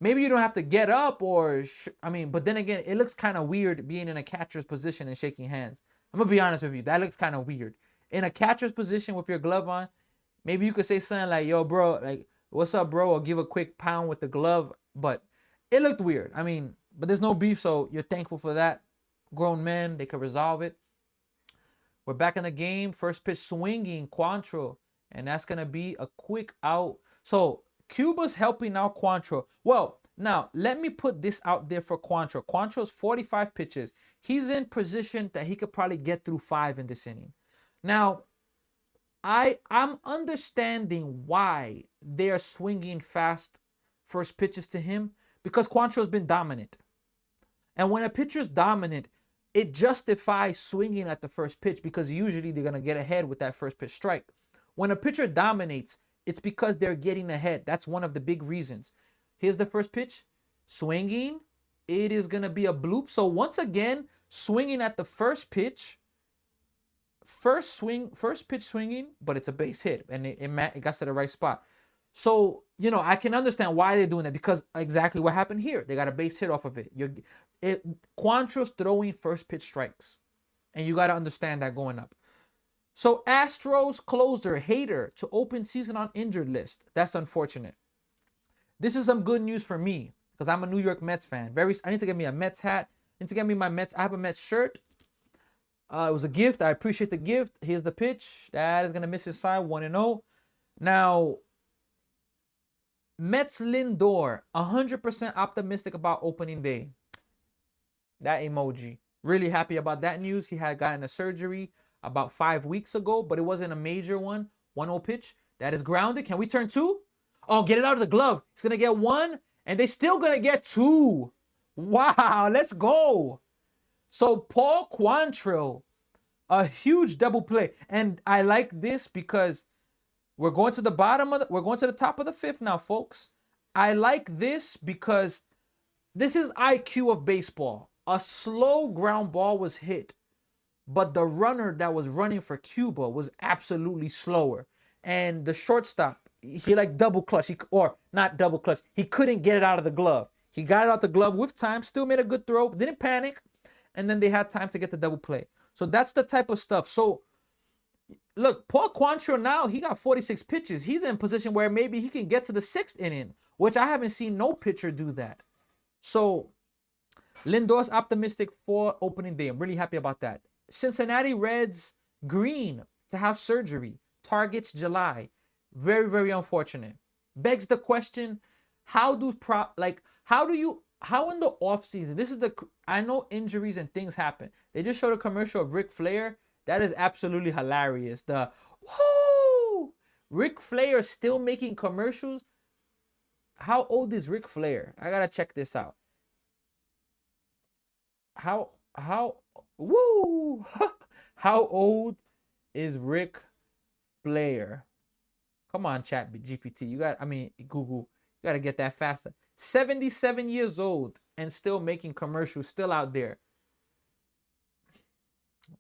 maybe you don't have to get up but then again, it looks kind of weird being in a catcher's position and shaking hands. I'm going to be honest with you. That looks kind of weird. In a catcher's position with your glove on, maybe you could say something like, yo, bro, like, what's up, bro? Or give a quick pound with the glove. But it looked weird. But there's no beef, so you're thankful for that. Grown men, they could resolve it. We're back in the game. First pitch swinging, Quantrill. And that's going to be a quick out. So Cuba's helping out Quantrill. Well, now, let me put this out there for Quantrill. Quantrill's 45 pitches. He's in position that he could probably get through 5 in this inning. Now, I'm understanding why they're swinging fast first pitches to him, because Quantrill's been dominant. And when a pitcher's dominant, it justifies swinging at the first pitch because usually they're going to get ahead with that first pitch strike. When a pitcher dominates, it's because they're getting ahead. That's one of the big reasons. Here's the first pitch. Swinging. It is going to be a bloop. So once again, swinging at the first pitch. First pitch swinging, but it's a base hit. And it got to the right spot. So, I can understand why they're doing that, because exactly what happened here. They got a base hit off of it. Quantrill's throwing first pitch strikes. And you got to understand that going up. So Astros closer Hader to open season on injured list. That's unfortunate. This is some good news for me because I'm a New York Mets fan. I need to get me a Mets hat. I need to get me my Mets. I have a Mets shirt. It was a gift. I appreciate the gift. Here's the pitch. That is going to miss his side, 1-0. Now, Mets Lindor, 100% optimistic about opening day. That emoji. Really happy about that news. He had gotten a surgery about 5 weeks ago, but it wasn't a major one. 1-0 pitch. That is grounded. Can we turn 2? Oh, get it out of the glove. He's going to get 1, and they're still going to get 2. Wow, let's go. So Paul Quantrill, a huge double play. And I like this because we're going to the top of the 5th now, folks. I like this because this is IQ of baseball. A slow ground ball was hit, but the runner that was running for Cuba was absolutely slower. And the shortstop, he like double clutch, or not double clutch. He couldn't get it out of the glove. He got it out the glove with time, still made a good throw, didn't panic. And then they had time to get the double play. So that's the type of stuff. So look, Paul Quantrill now, he got 46 pitches. He's in a position where maybe he can get to the 6th inning, which I haven't seen no pitcher do that. So Lindor's optimistic for opening day. I'm really happy about that. Cincinnati Reds Green to have surgery. Targets July. Very, very unfortunate. Begs the question, how in the offseason, I know injuries and things happen. They just showed a commercial of Ric Flair. That is absolutely hilarious. Ric Flair is still making commercials. How old is Ric Flair? I gotta check this out. How old is Ric Flair? Come on, chat GPT. Google. You gotta get that faster. 77 years old and still making commercials, still out there.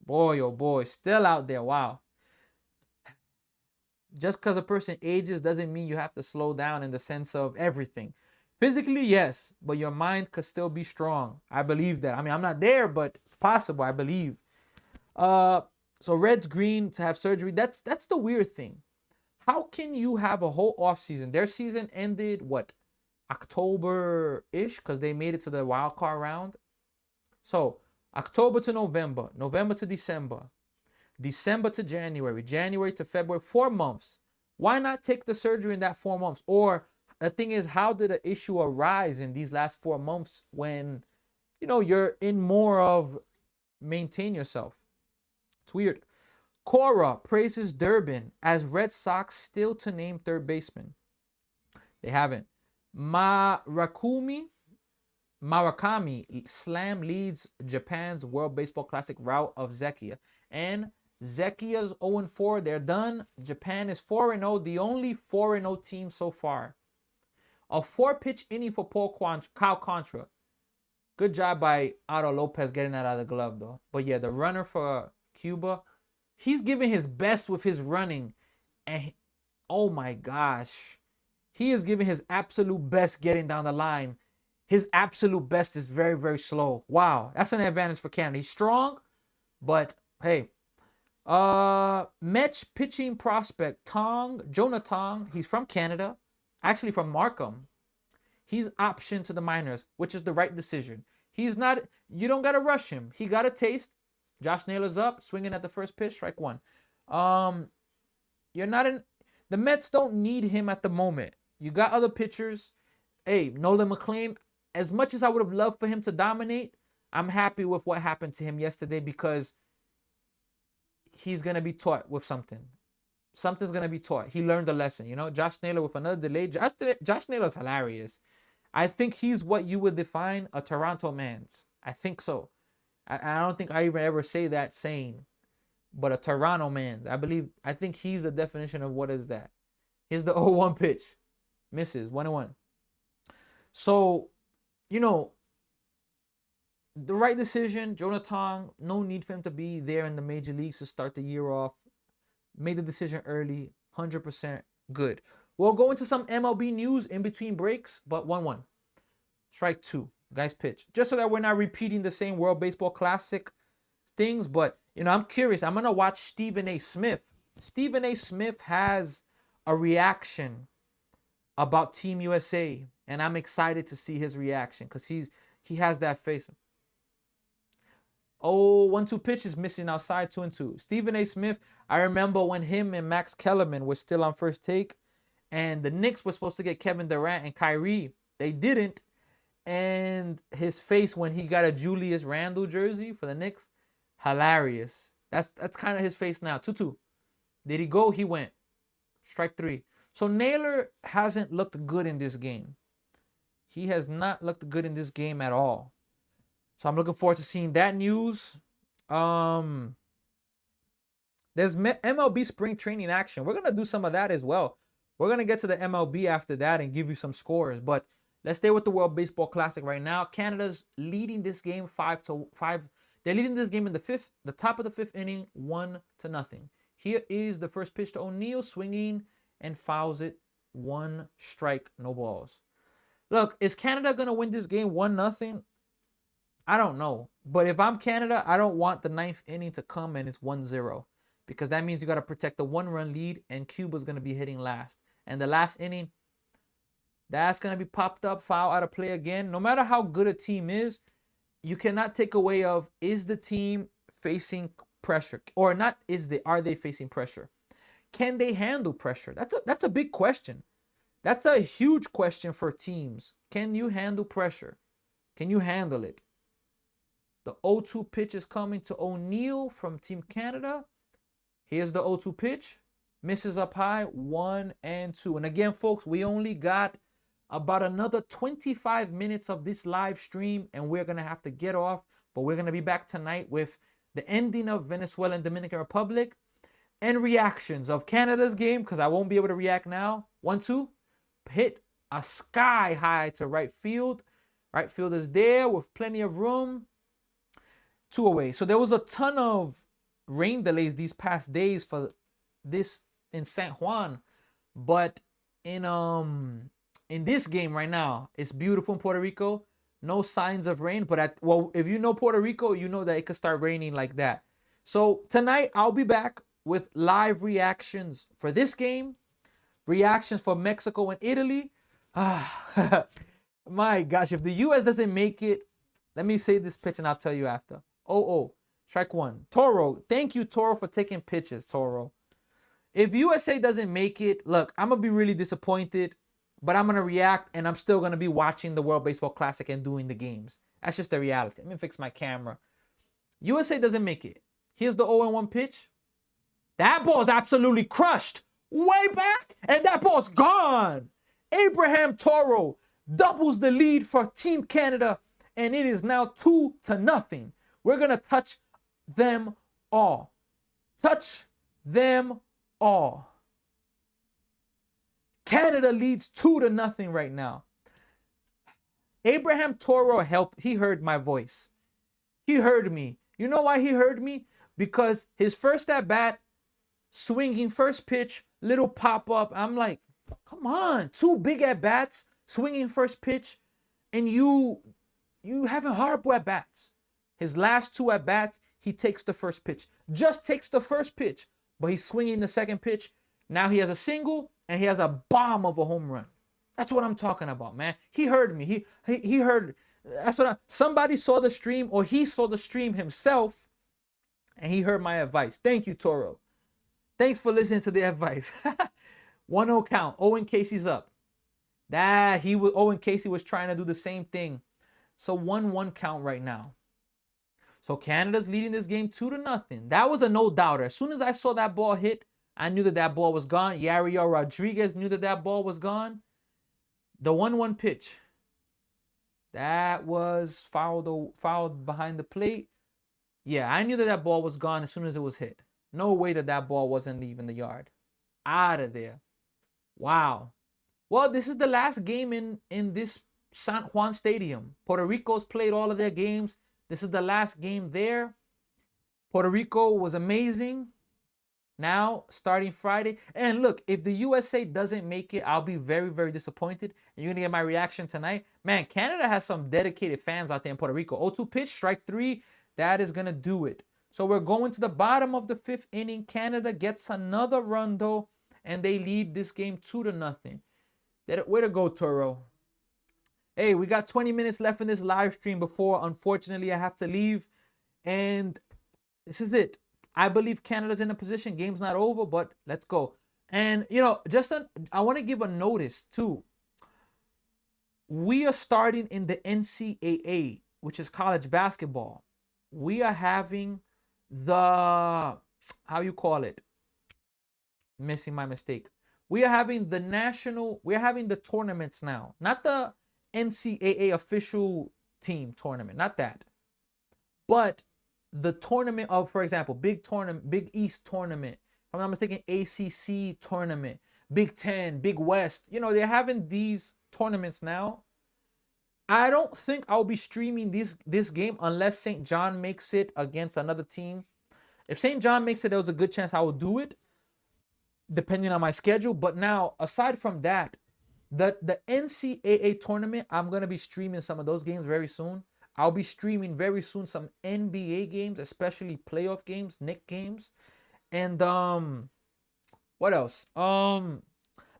Boy, oh boy, still out there. Wow. Just because a person ages doesn't mean you have to slow down in the sense of everything. Physically, yes, but your mind could still be strong. I believe that. I mean, I'm not there, but it's possible. I believe. Uh, so Reds green to have surgery. That's the weird thing. How can you have a whole off season? Their season ended what, October-ish, because they made it to the wild card round. So October to November, November to December, December to January, January to February, 4 months. Why not take the surgery in that 4 months? Or the thing is, how did the issue arise in these last 4 months when, you're in more of maintain yourself? It's weird. Cora praises Durbin as Red Sox still to name third baseman. They haven't. Murakami slam leads Japan's World Baseball Classic rout of Zekia. And Zekia's 0-4. They're done. Japan is 4-0. The only 4-0 team so far. A 4-pitch inning for Kyle Contra. Good job by Otto Lopez getting that out of the glove, though. But yeah, the runner for Cuba, he's giving his best with his running. And oh my gosh. He is giving his absolute best getting down the line. His absolute best is very, very slow. Wow. That's an advantage for Canada. He's strong, but hey. Mets pitching prospect Jonah Tong. He's from Canada. Actually from Markham. He's optioned to the minors, which is the right decision. You don't got to rush him. He got a taste. Josh Naylor's up, swinging at the first pitch, strike one. The Mets don't need him at the moment. You got other pitchers. Hey, Nolan McLean, as much as I would have loved for him to dominate, I'm happy with what happened to him yesterday because he's going to be taught with something. Something's going to be taught. He learned a lesson, Josh Naylor with another delay. Josh Naylor's hilarious. I think he's what you would define a Toronto man's. I think so. I don't think I even ever say that saying, but a Toronto man's. I think he's the definition of what is that. Here's the 0-1 pitch. Misses, 1-1. So, the right decision. Jonah Tong, no need for him to be there in the major leagues to start the year off. Made the decision early, 100% good. We'll go into some MLB news in between breaks, but 1-1. Strike two. Guys pitch. Just so that we're not repeating the same World Baseball Classic things, but, I'm curious. I'm going to watch Stephen A. Smith. Stephen A. Smith has a reaction about Team USA, and I'm excited to see his reaction because he has that face. Oh, 1-2 pitch is missing outside, 2-2. Stephen A. Smith, I remember when him and Max Kellerman were still on First Take, and the Knicks were supposed to get Kevin Durant and Kyrie. They didn't. And his face when he got a Julius Randle jersey for the Knicks, hilarious. That's kind of his face now. 2-2. Did he go? He went. Strike three. So Naylor hasn't looked good in this game. He has not looked good in this game at all. So I'm looking forward to seeing that news. There's MLB spring training action. We're going to do some of that as well. We're going to get to the MLB after that and give you some scores. But let's stay with the World Baseball Classic right now. Canada's leading this game 5-5. They're leading this game in the top of the fifth inning, 1-0. Here is the first pitch to O'Neill, swinging and fouls it. 1 strike, no balls. Look, is Canada going to win this game 1-0? I don't know. But if I'm Canada, I don't want the ninth inning to come and it's 1-0. Because that means you got to protect the 1-run lead and Cuba's going to be hitting last. And the last inning, that's going to be popped up, foul out of play again. No matter how good a team is, you cannot take away of, is the team facing pressure? Or not, are they facing pressure? Can they handle pressure? That's a big question. That's a huge question for teams. Can you handle pressure? Can you handle it? The 0-2 pitch is coming to O'Neill from Team Canada. Here's the 0-2 pitch. Misses up high, 1-2. And again, folks, we only got about another 25 minutes of this live stream, and we're going to have to get off. But we're going to be back tonight with the ending of Venezuela and Dominican Republic and reactions of Canada's game, because I won't be able to react now. 1-2. Hit a sky high to right field. Right field is there with plenty of room. 2 away. So there was a ton of rain delays these past days for this in San Juan, but in in this game right now, it's beautiful in Puerto Rico. No signs of rain, but if you know Puerto Rico, you know that it could start raining like that. So tonight I'll be back with live reactions for this game, reactions for Mexico and Italy. My gosh, if the U.S. doesn't make it, let me say this pitch and I'll tell you after. Oh, strike one. Toro, thank you, Toro, for taking pitches, Toro. If USA doesn't make it, look, I'm going to be really disappointed, but I'm going to react and I'm still going to be watching the World Baseball Classic and doing the games. That's just the reality. Let me fix my camera. USA doesn't make it. Here's the 0-1 pitch. That ball's absolutely crushed. Way back, and that ball's gone. Abraham Toro doubles the lead for Team Canada, and it is now 2-0. We're going to touch them all. Touch them all. Canada leads 2-0 right now. Abraham Toro helped. He heard my voice. He heard me. You know why he heard me? Because his first at bat, swinging first pitch, little pop up. I'm like, come on, 2 big at bats, swinging first pitch, and you having horrible at bats. His last 2 at bats, he takes the first pitch. Just takes the first pitch, but he's swinging the second pitch. Now he has a single and he has a bomb of a home run. That's what I'm talking about, man. He heard me. He heard. That's what somebody saw the stream, or he saw the stream himself, and he heard my advice. Thank you, Toro. Thanks for listening to the advice. 1-0 count. Owen Casey's up. Owen Casey was trying to do the same thing. So 1-1 count right now. So Canada's leading this game 2-0. That was a no-doubter. As soon as I saw that ball hit, I knew that ball was gone. Yariel Rodriguez knew that ball was gone. The 1-1 pitch. That was fouled behind the plate. Yeah, I knew that ball was gone as soon as it was hit. No way that ball wasn't leaving the yard. Out of there. Wow. Well, this is the last game in this San Juan Stadium. Puerto Rico's played all of their games. This is the last game there. Puerto Rico was amazing. Now, starting Friday. And look, if the USA doesn't make it, I'll be very, very disappointed. And you're going to get my reaction tonight. Man, Canada has some dedicated fans out there in Puerto Rico. 0-2 pitch, strike 3. That is going to do it. So we're going to the bottom of the 5th inning. Canada gets another run, though, and they lead this game 2-0. Way to go, Toro. Hey, we got 20 minutes left in this live stream before, unfortunately, I have to leave. And this is it. I believe Canada's in a position. Game's not over, but let's go. And, I want to give a notice, too. We are starting in the NCAA, which is college basketball. We are having the, how you call it? Missing my mistake. We are having the tournaments now. Not the NCAA official team tournament. Not that. But the tournament of, for example, Big East tournament. If I'm not mistaken, ACC tournament. Big Ten, Big West. They're having these tournaments now. I don't think I'll be streaming this game unless St. John makes it against another team. If St. John makes it, there was a good chance I will do it, depending on my schedule. But now, aside from that, the NCAA tournament, I'm going to be streaming some of those games very soon. I'll be streaming very soon some NBA games, especially playoff games, Knicks games. And what else?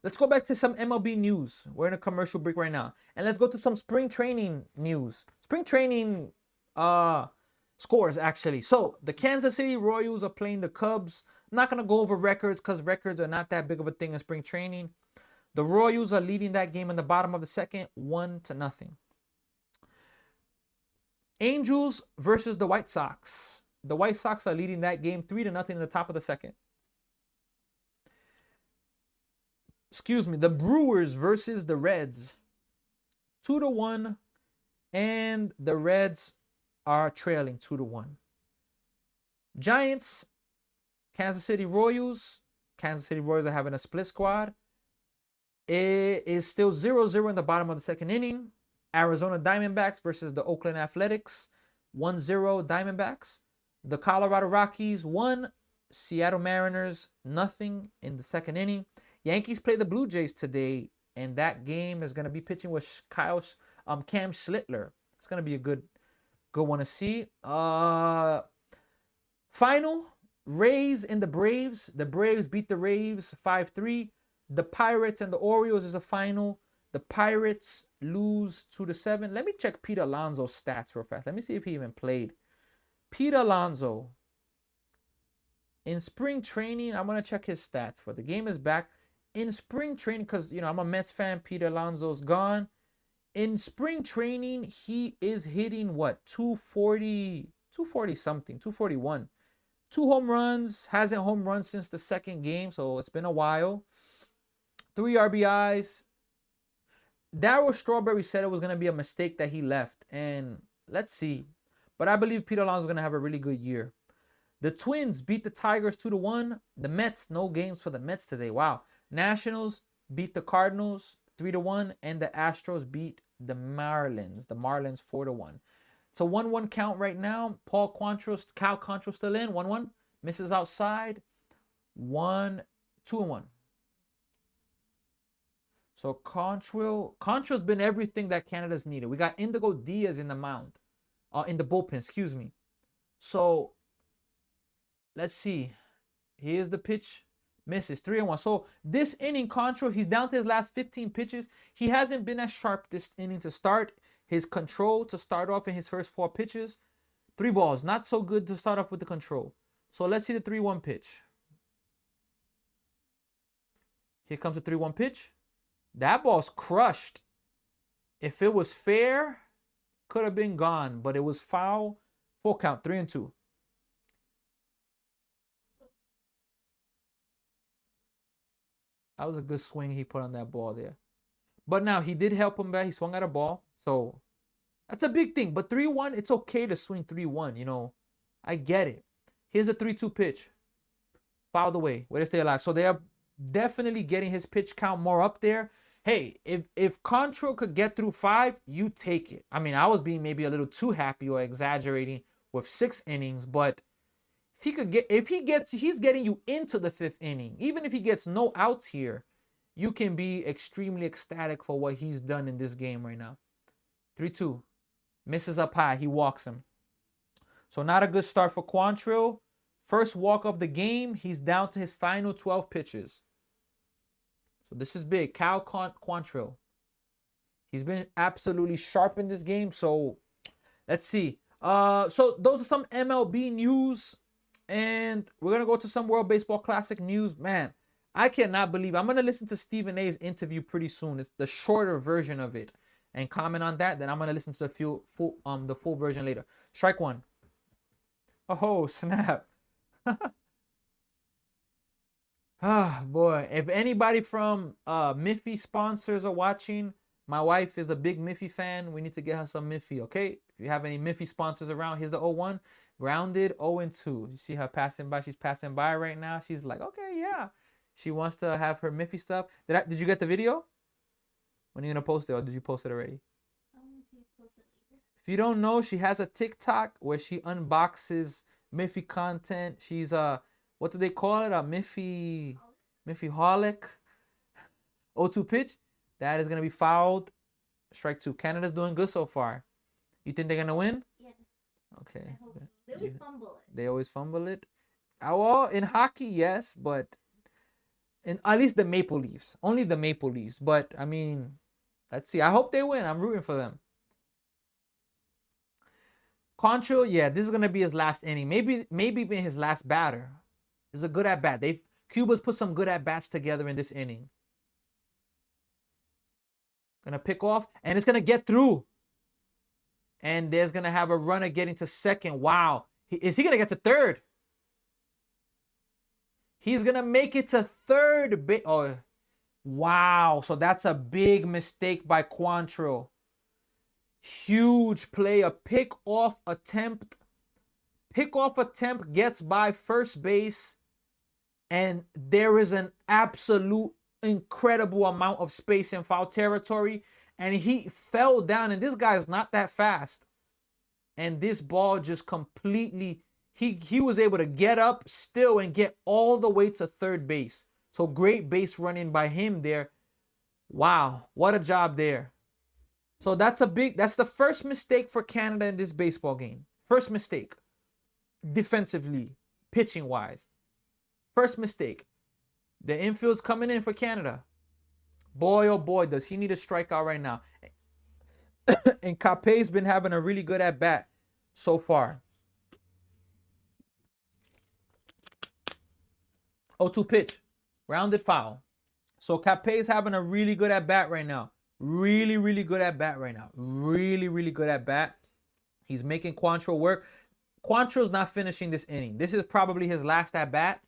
Let's go back to some MLB news. We're in a commercial break right now. And let's go to some spring training news. Spring training scores, actually. So, the Kansas City Royals are playing the Cubs. I'm not going to go over records because records are not that big of a thing in spring training. The Royals are leading that game in the bottom of the second, 1-0. Angels versus the White Sox. The White Sox are leading that game 3-0 in the top of the second. The Brewers versus the Reds. 2-1. And the Reds are trailing 2-1. Giants, Kansas City Royals. Kansas City Royals are having a split squad. It is still 0-0 in the bottom of the second inning. Arizona Diamondbacks versus the Oakland Athletics. 1-0 Diamondbacks. The Colorado Rockies 1. Seattle Mariners 0 in the second inning. Yankees play the Blue Jays today and that game is gonna be pitching with Cam Schlittler. It's gonna be a good one to see. Final, Rays and the Braves. The Braves beat the Rays 5-3. The Pirates and the Orioles is a final. The Pirates lose 2-7. Let me check Pete Alonso's stats real fast. Let me see if he even played. Pete Alonso. In spring training, I'm going to check his stats for the game is back. In spring training, because, you know, I'm a Mets fan. Pete Alonso's gone. In spring training, he is hitting what? 240 something, 241. 2 home runs. Hasn't home run since the second game, so it's been a while. 3 RBIs. Darryl Strawberry said it was going to be a mistake that he left, and let's see. But I believe Pete Alonso is going to have a really good year. The Twins beat the Tigers 2-1. The Mets, no games for the Mets today. Wow. Nationals beat the Cardinals 3-1, and the Astros beat the Marlins. The Marlins 4-1. It's a 1-1 count right now. Cal Quantrill still in. 1-1. Misses outside. 2-1. So Quantrill's been everything that Canada's needed. We got Indigo Diaz in the mound. In the bullpen, excuse me. So let's see. Here's the pitch. Misses 3-1. So this inning, Quantrill, he's down to his last 15 pitches. He hasn't been as sharp this inning to start. His control to start off in his first 4 pitches. 3 balls. Not so good to start off with the control. So let's see the 3-1 pitch. Here comes the 3-1 pitch. That ball's crushed. If it was fair, could have been gone, but it was foul. Full count, 3-2. That was a good swing he put on that ball there. But now he did help him back. He swung at a ball. So that's a big thing. But 3-1, it's okay to swing 3-1. You know, I get it. Here's a 3-2 pitch. Fouled away. Way to stay alive. So they are definitely getting his pitch count more up there. Hey, if Quantrill could get through 5, you take it. I mean, I was being maybe a little too happy or exaggerating with 6 innings, but he's getting you into the 5th inning. Even if he gets no outs here, you can be extremely ecstatic for what he's done in this game right now. 3-2. Misses up high. He walks him. So not a good start for Quantrill. First walk of the game. He's down to his final 12 pitches. So this is big. Cal Quantrill. He's been absolutely sharp in this game. So let's see. So those are some MLB news. And we're going to go to some World Baseball Classic news. Man, I cannot believe. I'm going to listen to Stephen A's interview pretty soon. It's the shorter version of it. And comment on that. Then I'm going to listen to the full version later. Strike 1. Oh, snap. Ah, boy. If anybody from Miffy sponsors are watching, my wife is a big Miffy fan. We need to get her some Miffy, okay? If you have any Miffy sponsors around, here's the 0-1. Grounded 0-2. You see her passing by. She's passing by right now. She's like, okay, yeah. She wants to have her Miffy stuff. Did you get the video? When are you going to post it, or did you post it already? If you don't know, she has a TikTok where she unboxes Miffy content. She's what do they call it? A Miffy holic. 0-2 pitch. That is going to be fouled. Strike 2. Canada's doing good so far. You think they're going to win? Yes. Okay. So. They always fumble it. They always fumble it. Well, in hockey, yes, but in at least the Maple Leafs. Only the Maple Leafs. But, I mean, let's see. I hope they win. I'm rooting for them. Quantrill, yeah, this is going to be his last inning. Maybe even his last batter. It's a good at-bat. Cuba's put some good at-bats together in this inning. Gonna pick off, and it's gonna get through. And there's gonna have a runner getting to second. Wow. Is he gonna get to third? He's gonna make it to third. Oh, wow. So that's a big mistake by Quantrill. Huge play. A pick-off attempt. Pick-off attempt gets by first base. And there is an absolute incredible amount of space in foul territory. And he fell down. And this guy's not that fast. And this ball just completely... He was able to get up still and get all the way to third base. So great base running by him there. Wow, what a job there. So that's the first mistake for Canada in this baseball game. First mistake, defensively, pitching wise. First mistake. The infield's coming in for Canada. Boy, oh boy, does he need a strikeout right now. And Capé's been having a really good at bat so far. 0-2 pitch, rounded foul. So Capé's having a really good at bat right now. Really, really good at bat right now. Really, really good at bat. He's making Quantrill work. Quantrill's not finishing this inning. This is probably his last at bat.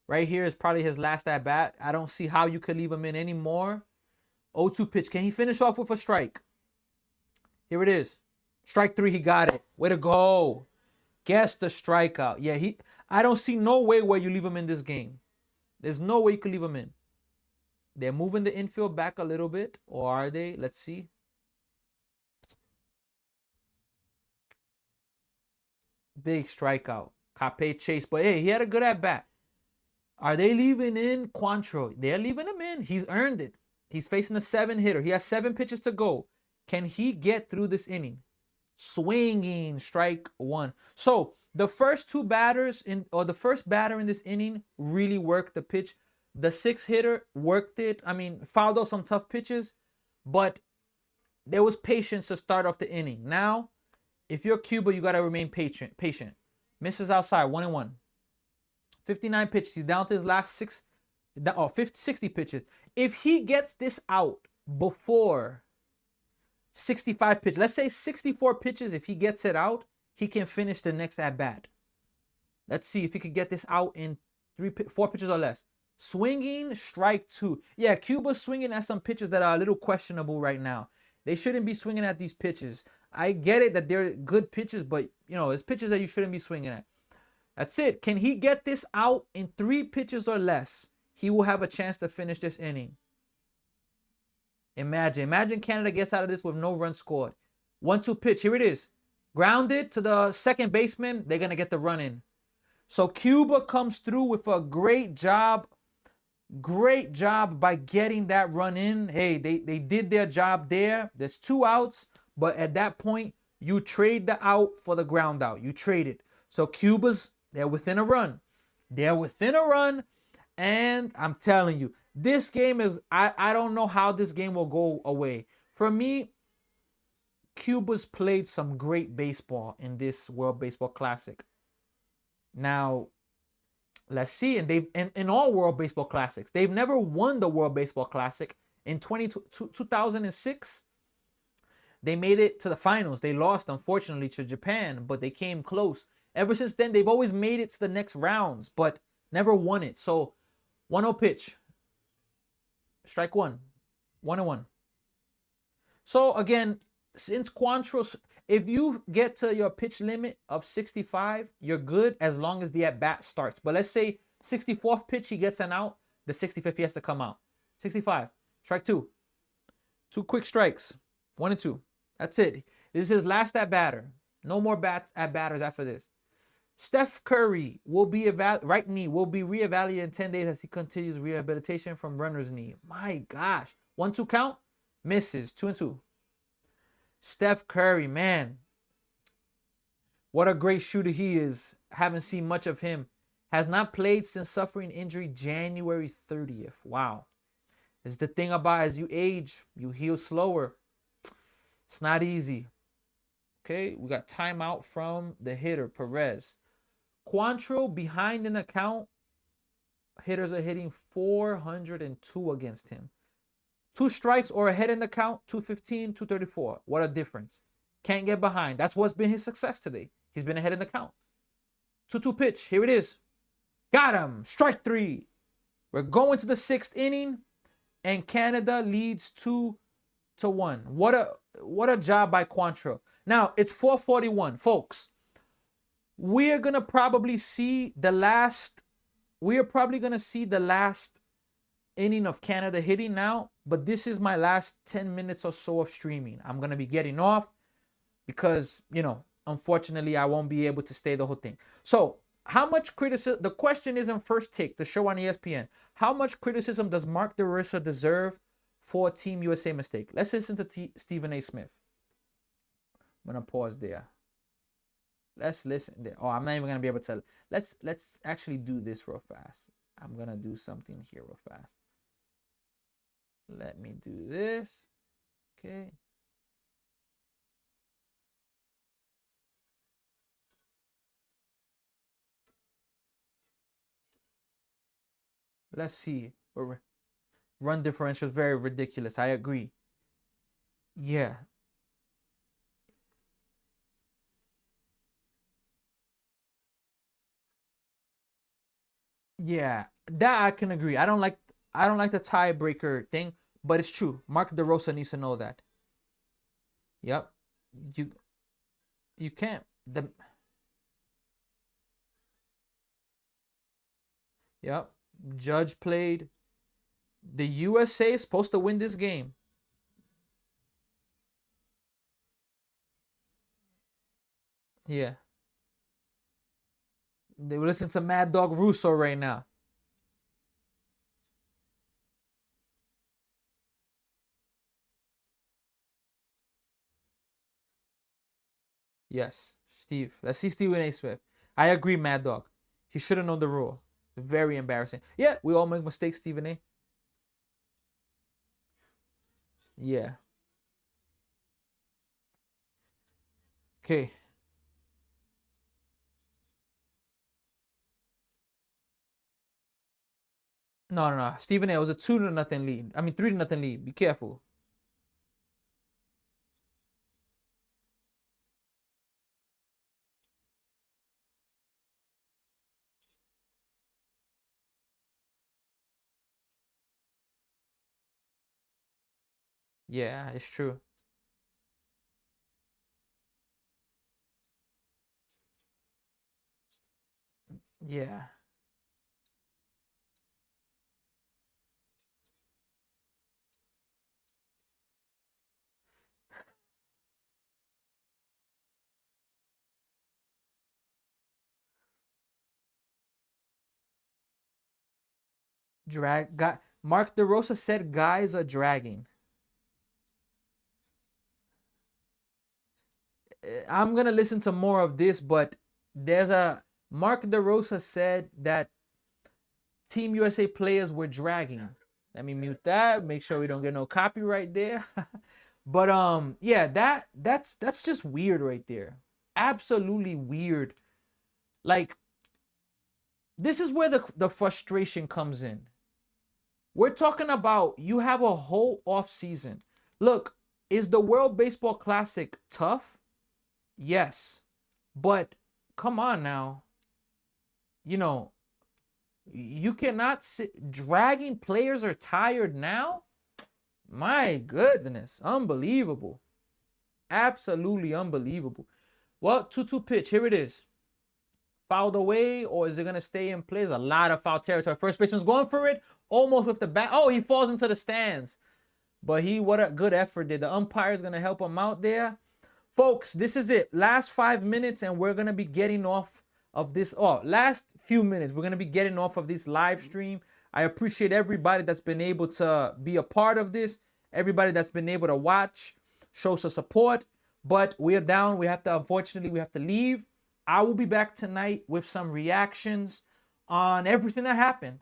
Right here is probably his last at bat. I don't see how you could leave him in anymore. 0-2 pitch. Can he finish off with a strike? Here it is. Strike 3. He got it. Way to go. Guess the strikeout. Yeah, I don't see no way where you leave him in this game. There's no way you could leave him in. They're moving the infield back a little bit. Or are they? Let's see. Big strikeout. Capé chase. But hey, he had a good at bat. Are they leaving in Quantrill? They're leaving him in. He's earned it. He's facing a 7-hitter. He has 7 pitches to go. Can he get through this inning? Swinging, strike 1. So the first 2 batters the first batter in this inning really worked the pitch. The 6-hitter worked it. I mean, fouled out some tough pitches, but there was patience to start off the inning. Now, if you're Cuba, you got to remain patient. Misses outside, 1-1. 59 pitches. He's down to his last 60 pitches. If he gets this out before 65 pitches, let's say 64 pitches, if he gets it out, he can finish the next at bat. Let's see if he could get this out in 4 pitches or less. Swinging, strike 2. Yeah, Cuba's swinging at some pitches that are a little questionable right now. They shouldn't be swinging at these pitches. I get it that they're good pitches, but it's pitches that you shouldn't be swinging at. That's it. Can he get this out in 3 pitches or less? He will have a chance to finish this inning. Imagine Canada gets out of this with no runs scored. 1-2 pitch. Here it is. Grounded to the second baseman. They're going to get the run in. So Cuba comes through with a great job. Great job by getting that run in. Hey, they did their job there. There's 2 outs. But at that point, you trade the out for the ground out. You trade it. So they're within a run. They're within a run. And I'm telling you, this game is, I don't know how this game will go away. For me, Cuba's played some great baseball in this World Baseball Classic. Now, let's see. And they've in all World Baseball Classics, they've never won the World Baseball Classic. In 2006, they made it to the finals. They lost, unfortunately, to Japan, but they came close. Ever since then, they've always made it to the next rounds, but never won it. So, 1-0 pitch. Strike 1. 1-1. So, again, since Quantrill, if you get to your pitch limit of 65, you're good as long as the at-bat starts. But let's say 64th pitch, he gets an out. The 65th, he has to come out. 65. Strike 2. 2 quick strikes. 1-2. That's it. This is his last at-batter. No more at-batters after this. Steph Curry will be right knee will be reevaluated in 10 days as he continues rehabilitation from runner's knee. My gosh. 1-2 count. Misses. 2-2. Steph Curry, man. What a great shooter he is. Haven't seen much of him. Has not played since suffering injury January 30th. Wow. It's the thing about as you age, you heal slower. It's not easy. Okay, we got timeout from the hitter, Perez. Quantrill behind in the count. Hitters are hitting 402 against him. 2 strikes or ahead in the count, 215, 234. What a difference. Can't get behind. That's what's been his success today. He's been ahead in the count. 2-2 pitch. Here it is. Got him. Strike 3. We're going to the 6th inning, and Canada leads 2-1. What a job by Quantrill. Now, it's 4:41, folks. We're going to probably see the last inning of Canada hitting now, but this is my last 10 minutes or so of streaming. I'm going to be getting off because, unfortunately, I won't be able to stay the whole thing. So, how much criticism, the question is in First Take, the show on ESPN, how much criticism does Mark DeRissa deserve for Team USA mistake. Let's listen to Stephen A. Smith. I'm gonna pause there. Let's listen there. Oh, I'm not even gonna be able to tell. Let's actually do this real fast. I'm gonna do something here real fast. Let me do this. Okay. Let's see. Run differential is very ridiculous. I agree. Yeah. Yeah. That I can agree. I don't like the tiebreaker thing, but it's true. Mark DeRosa needs to know that. Yep. You can't. Yep. Judge played. The USA is supposed to win this game. Yeah. They will listen to Mad Dog Russo right now. Yes, Steve. Let's see Stephen A. Smith. I agree, Mad Dog. He should have known the rule. Very embarrassing. Yeah, we all make mistakes, Stephen A. Yeah. Okay. No. Stephen A. It was a 2-0 lead. I mean 3-0 lead. Be careful. Yeah, it's true. Yeah. Mark DeRosa said guys are dragging. I'm gonna listen to more of this, but there's a Mark DeRosa said that Team USA players were dragging. Let me mute that. Make sure we don't get no copyright there. But yeah, that's just weird right there. Absolutely weird. Like, this is where the frustration comes in. We're talking about you have a whole off season. Look, is the World Baseball Classic tough? Yes. But come on now. You know, you cannot sit dragging players are tired now. My goodness, unbelievable. Absolutely unbelievable. Well, 2-2 pitch. Here it is. Fouled away, or is it going to stay in play? There's a lot of foul territory. First baseman's going for it, almost with the bat. Oh, he falls into the stands. But what a good effort there. The umpire is going to help him out there. Folks, this is it. Last 5 minutes, and we're going to be getting off of this. Oh, last few minutes, we're going to be getting off of this live stream. I appreciate everybody that's been able to be a part of this. Everybody that's been able to watch, show some support. But we are down. Unfortunately, we have to leave. I will be back tonight with some reactions on everything that happened.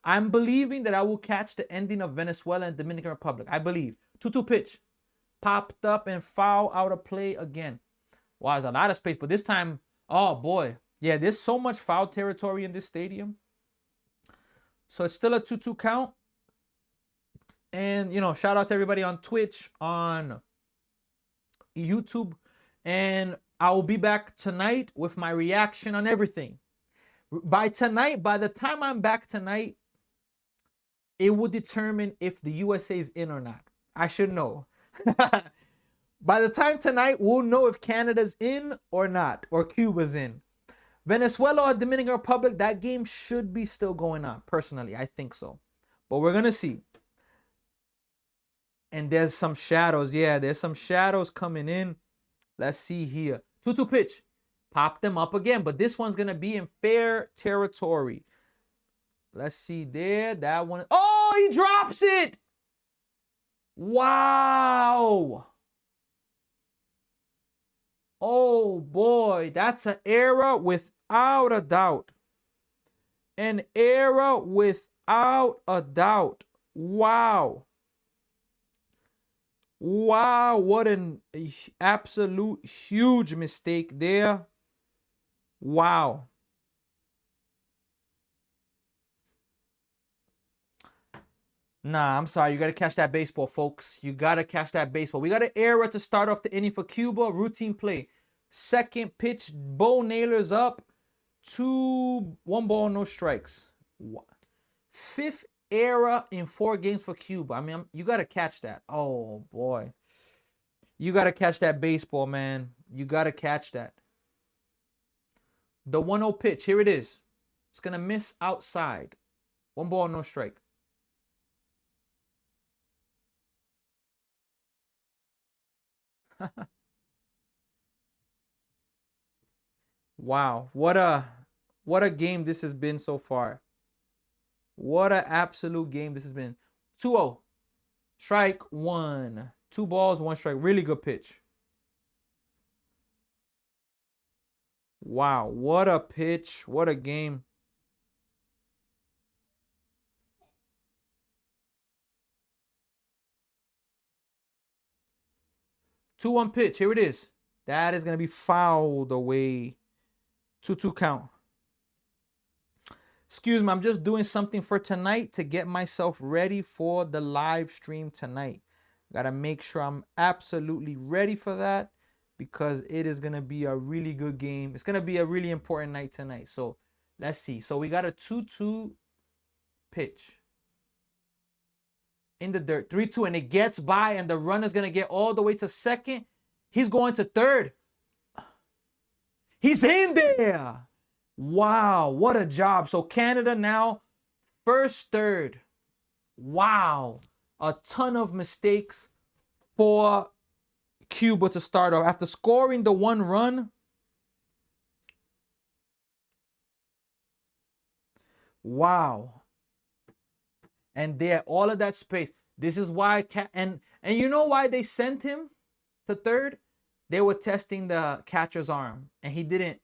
I'm believing that I will catch the ending of Venezuela and Dominican Republic. I believe. 2-2 pitch. Popped up and foul out of play again. Wow, there's a lot of space. But this time, oh boy. Yeah, there's so much foul territory in this stadium. So it's still a 2-2 count. And, shout out to everybody on Twitch, on YouTube. And I will be back tonight with my reaction on everything. By the time I'm back tonight, it will determine if the USA is in or not. I should know. By the time tonight, we'll know if Canada's in or not, or Cuba's in. Venezuela or Dominican Republic, that game should be still going on. Personally, I think so. But we're going to see. And there's some shadows. Yeah, there's some shadows coming in. Let's see here. 2-2 pitch. Pop them up again. But this one's going to be in fair territory. Let's see there. That one. Oh, he drops it. Wow. Oh boy, that's an error without a doubt. An error without a doubt. Wow. Wow, what an absolute huge mistake there. Wow. Nah, I'm sorry. You got to catch that baseball, folks. You got to catch that baseball. We got an error to start off the inning for Cuba. Routine play. Second pitch, Bo Naylor's up. 1 ball, no strikes. Fifth error in 4 games for Cuba. I mean, you got to catch that. Oh, boy. You got to catch that baseball, man. You got to catch that. The 1-0 pitch. Here it is. It's going to miss outside. 1 ball, no strike. Wow, what a game this has been so far. What an absolute game this has been. 2-0. Strike 1. 2 balls, 1 strike. Really good pitch. Wow, what a pitch. What a game. Two one pitch. Here it is. That is going to be fouled away. 2-2 count. Excuse me, I'm just doing something for tonight to get myself ready for the live stream tonight. Got to make sure I'm absolutely ready for that because it is going to be a really good game. It's going to be a really important night tonight. So let's see. So we got a 2-2 pitch in the dirt. 3-2, and it gets by, and the runner's going to get all the way to second. He's going to third. He's in there. Wow, what a job. So Canada now first, third. Wow, a ton of mistakes for Cuba to start off. After scoring the 1 run, wow. And there, all of that space. This is why, and you know why they sent him to third? They were testing the catcher's arm, and he did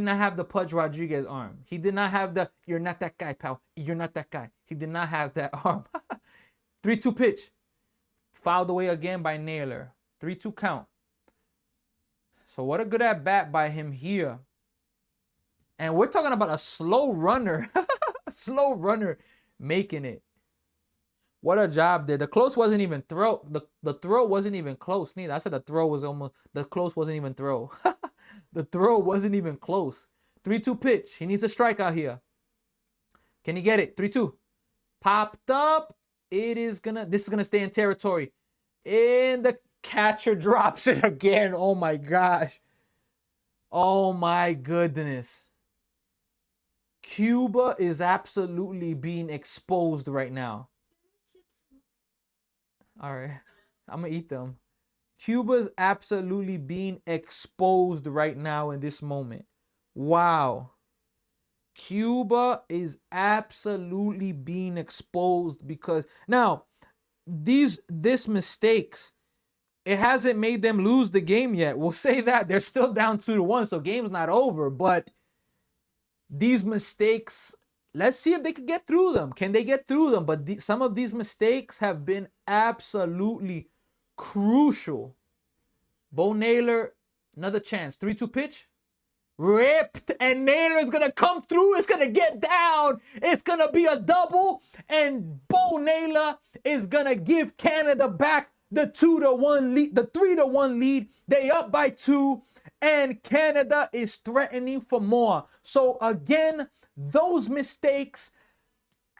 not have the Pudge Rodriguez arm. He did not have the, you're not that guy, pal. You're not that guy. He did not have that arm. 3-2 pitch. Fouled away again by Naylor. 3-2 count. So what a good at bat by him here. And we're talking about a slow runner. A slow runner making it. What a job there. The close wasn't even throw. The throw wasn't even close neither. I said the throw was almost, the close wasn't even throw. The throw wasn't even close. 3-2 pitch. He needs a strikeout here. Can he get it? 3-2. Popped up. This is gonna stay in territory. And the catcher drops it again. Oh my gosh. Oh my goodness. Cuba is absolutely being exposed right now. All right. I'm gonna eat them. Cuba's absolutely being exposed right now in this moment. Wow. Cuba is absolutely being exposed because now this mistakes, it hasn't made them lose the game yet. We'll say that. They're still down 2-1, so game's not over. But these mistakes, let's see if they can get through them. Can they get through them? But some of these mistakes have been absolutely crucial. Bo Naylor, another chance. 3-2 pitch. Ripped. And Naylor's going to come through. It's going to get down. It's going to be a double. And Bo Naylor is going to give Canada back the 2-1 lead, the 3-1 lead. They up by 2. And Canada is threatening for more. So again, those mistakes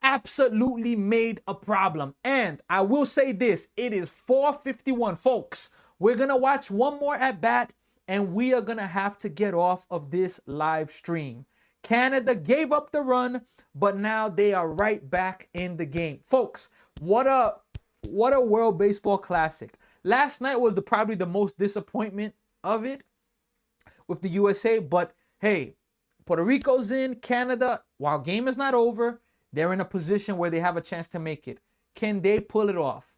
absolutely made a problem. And I will say this, it is 4:51, folks. We're going to watch one more at bat, and we are going to have to get off of this live stream. Canada gave up the run, but now they are right back in the game. Folks, what a World Baseball Classic. Last night was probably the most disappointment of it with the USA, but hey, Puerto Rico's in, Canada, while game is not over, they're in a position where they have a chance to make it. Can they pull it off?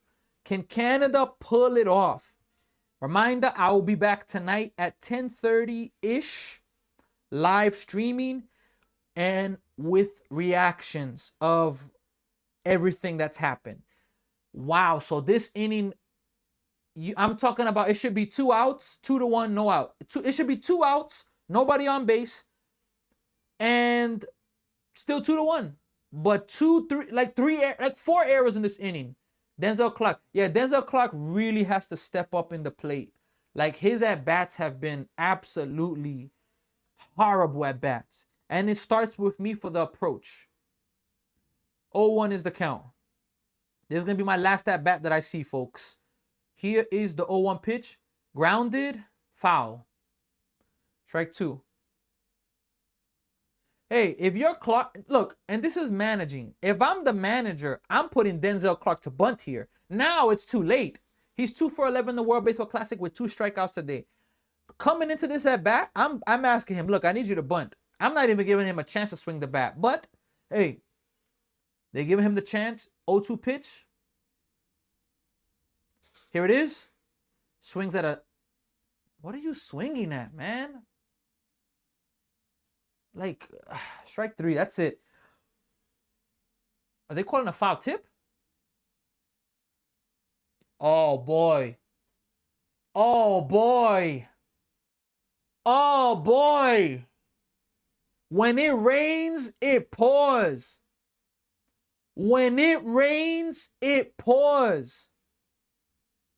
Can Canada pull it off? Reminder, I will be back tonight at 10:30-ish, live streaming and with reactions of everything that's happened. Wow, so this inning, I'm talking about, it should be 2 outs, 2-1, no out. It should be 2 outs, nobody on base, and still 2-1. But 4 errors in this inning. Denzel Clark. Yeah, Denzel Clark really has to step up in the plate. Like, his at-bats have been absolutely horrible at-bats. And it starts with me for the approach. 0-1 is the count. This is going to be my last at-bat that I see, folks. Here is the 0-1 pitch. Grounded, foul. Strike 2. Hey, if you're Clark, look, and this is managing. If I'm the manager, I'm putting Denzel Clark to bunt here. Now it's too late. He's 2 for 11 in the World Baseball Classic with 2 strikeouts today. Coming into this at bat, I'm asking him, look, I need you to bunt. I'm not even giving him a chance to swing the bat. But, hey, they're giving him the chance. 0-2 pitch. Here it is. Swings at a... What are you swinging at, man? Like, strike 3, that's it. Are they calling a foul tip? Oh, boy. Oh, boy. Oh, boy. When it rains, it pours. When it rains, it pours.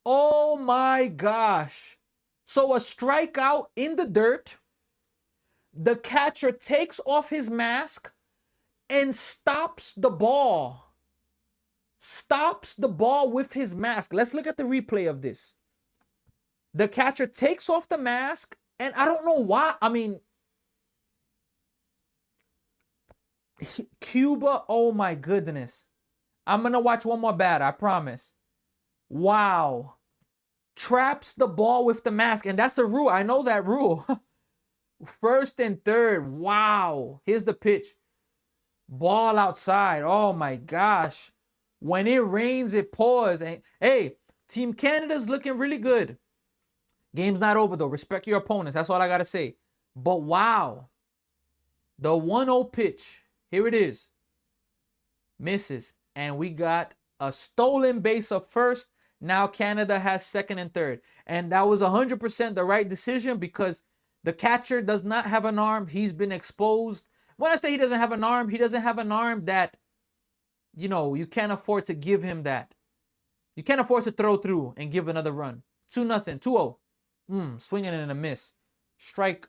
Oh, my gosh. So a strikeout in the dirt. The catcher takes off his mask and stops the ball. Stops the ball with his mask. Let's look at the replay of this. The catcher takes off the mask, and I don't know why. I mean, Cuba, oh my goodness. I'm going to watch one more batter, I promise. Wow. Traps the ball with the mask, and that's a rule. I know that rule. First and third. Wow. Here's the pitch. Ball outside. Oh my gosh. When it rains, it pours. And hey, Team Canada's looking really good. Game's not over though. Respect your opponents. That's all I got to say. But wow. The 1-0 pitch. Here it is. Misses. And we got a stolen base of first. Now Canada has second and third. And that was 100% the right decision because the catcher does not have an arm. He's been exposed. When I say he doesn't have an arm, he doesn't have an arm that, you know, you can't afford to give him that. You can't afford to throw through and give another run. 2-0, 2-0. Swinging and a miss. Strike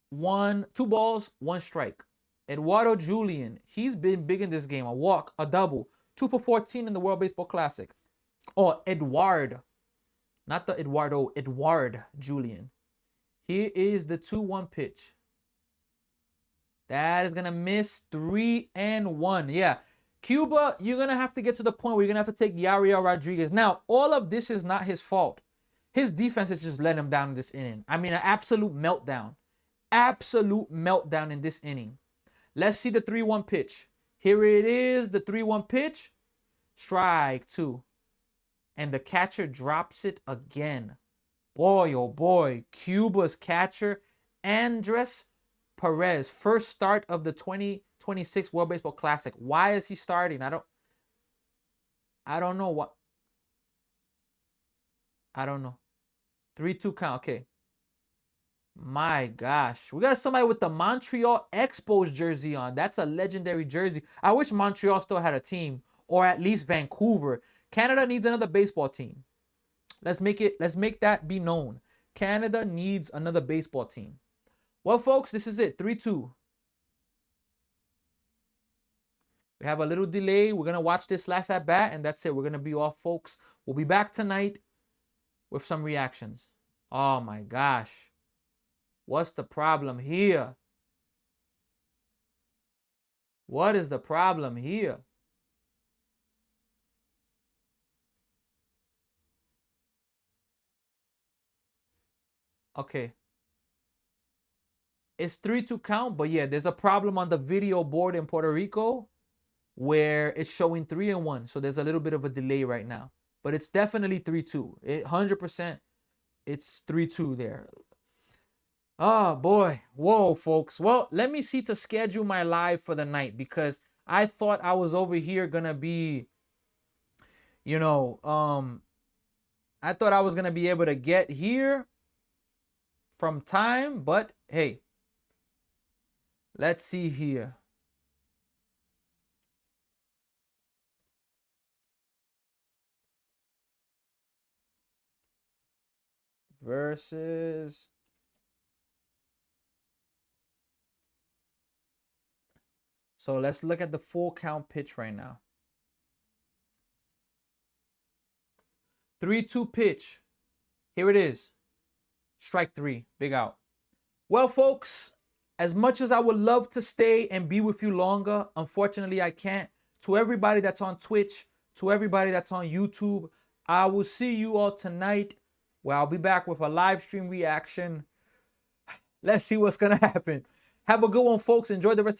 1, 2 balls, 1 strike. Eduardo Julian, he's been big in this game. A walk, a double. 2 for 14 in the World Baseball Classic. Oh, Eduard. Not the Eduardo, Eduard Julian. Here is the 2-1 pitch. That is going to miss. 3-1. Yeah. Cuba, you're going to have to get to the point where you're going to have to take Yariel Rodriguez. Now, all of this is not his fault. His defense has just let him down in this inning. I mean, an absolute meltdown. Absolute meltdown in this inning. Let's see the 3-1 pitch. Here it is, the 3-1 pitch. Strike 2. And the catcher drops it again. Boy, oh boy. Cuba's catcher, Andres Perez. First start of the 2026 World Baseball Classic. Why is he starting? I don't know what. I don't know. 3-2 count. Okay. My gosh. We got somebody with the Montreal Expos jersey on. That's a legendary jersey. I wish Montreal still had a team. Or at least Vancouver. Canada needs another baseball team. Let's make that be known. Canada needs another baseball team. Well, folks, this is it. 3-2. We have a little delay. We're going to watch this last at bat, and that's it. We're going to be off, folks. We'll be back tonight with some reactions. Oh, my gosh. What's the problem here? What is the problem here? Okay. It's 3-2 count, but yeah, there's a problem on the video board in Puerto Rico where it's showing 3-1. So there's a little bit of a delay right now. but it's definitely 3-2. 100%, it's 3-2 there. Oh boy. Whoa, folks. Well, let me see to schedule my live for the night, because I thought I was over here gonna be, you know, I thought I was gonna be able to get here from time, but hey, let's see here. Versus. So let's look at the full count pitch right now. 3-2 pitch. Here it is. Strike 3. Big out. Well, folks, as much as I would love to stay and be with you longer, unfortunately, I can't. To everybody that's on Twitch, to everybody that's on YouTube, I will see you all tonight, where I'll be back with a live stream reaction. Let's see what's going to happen. Have a good one, folks. Enjoy the rest of your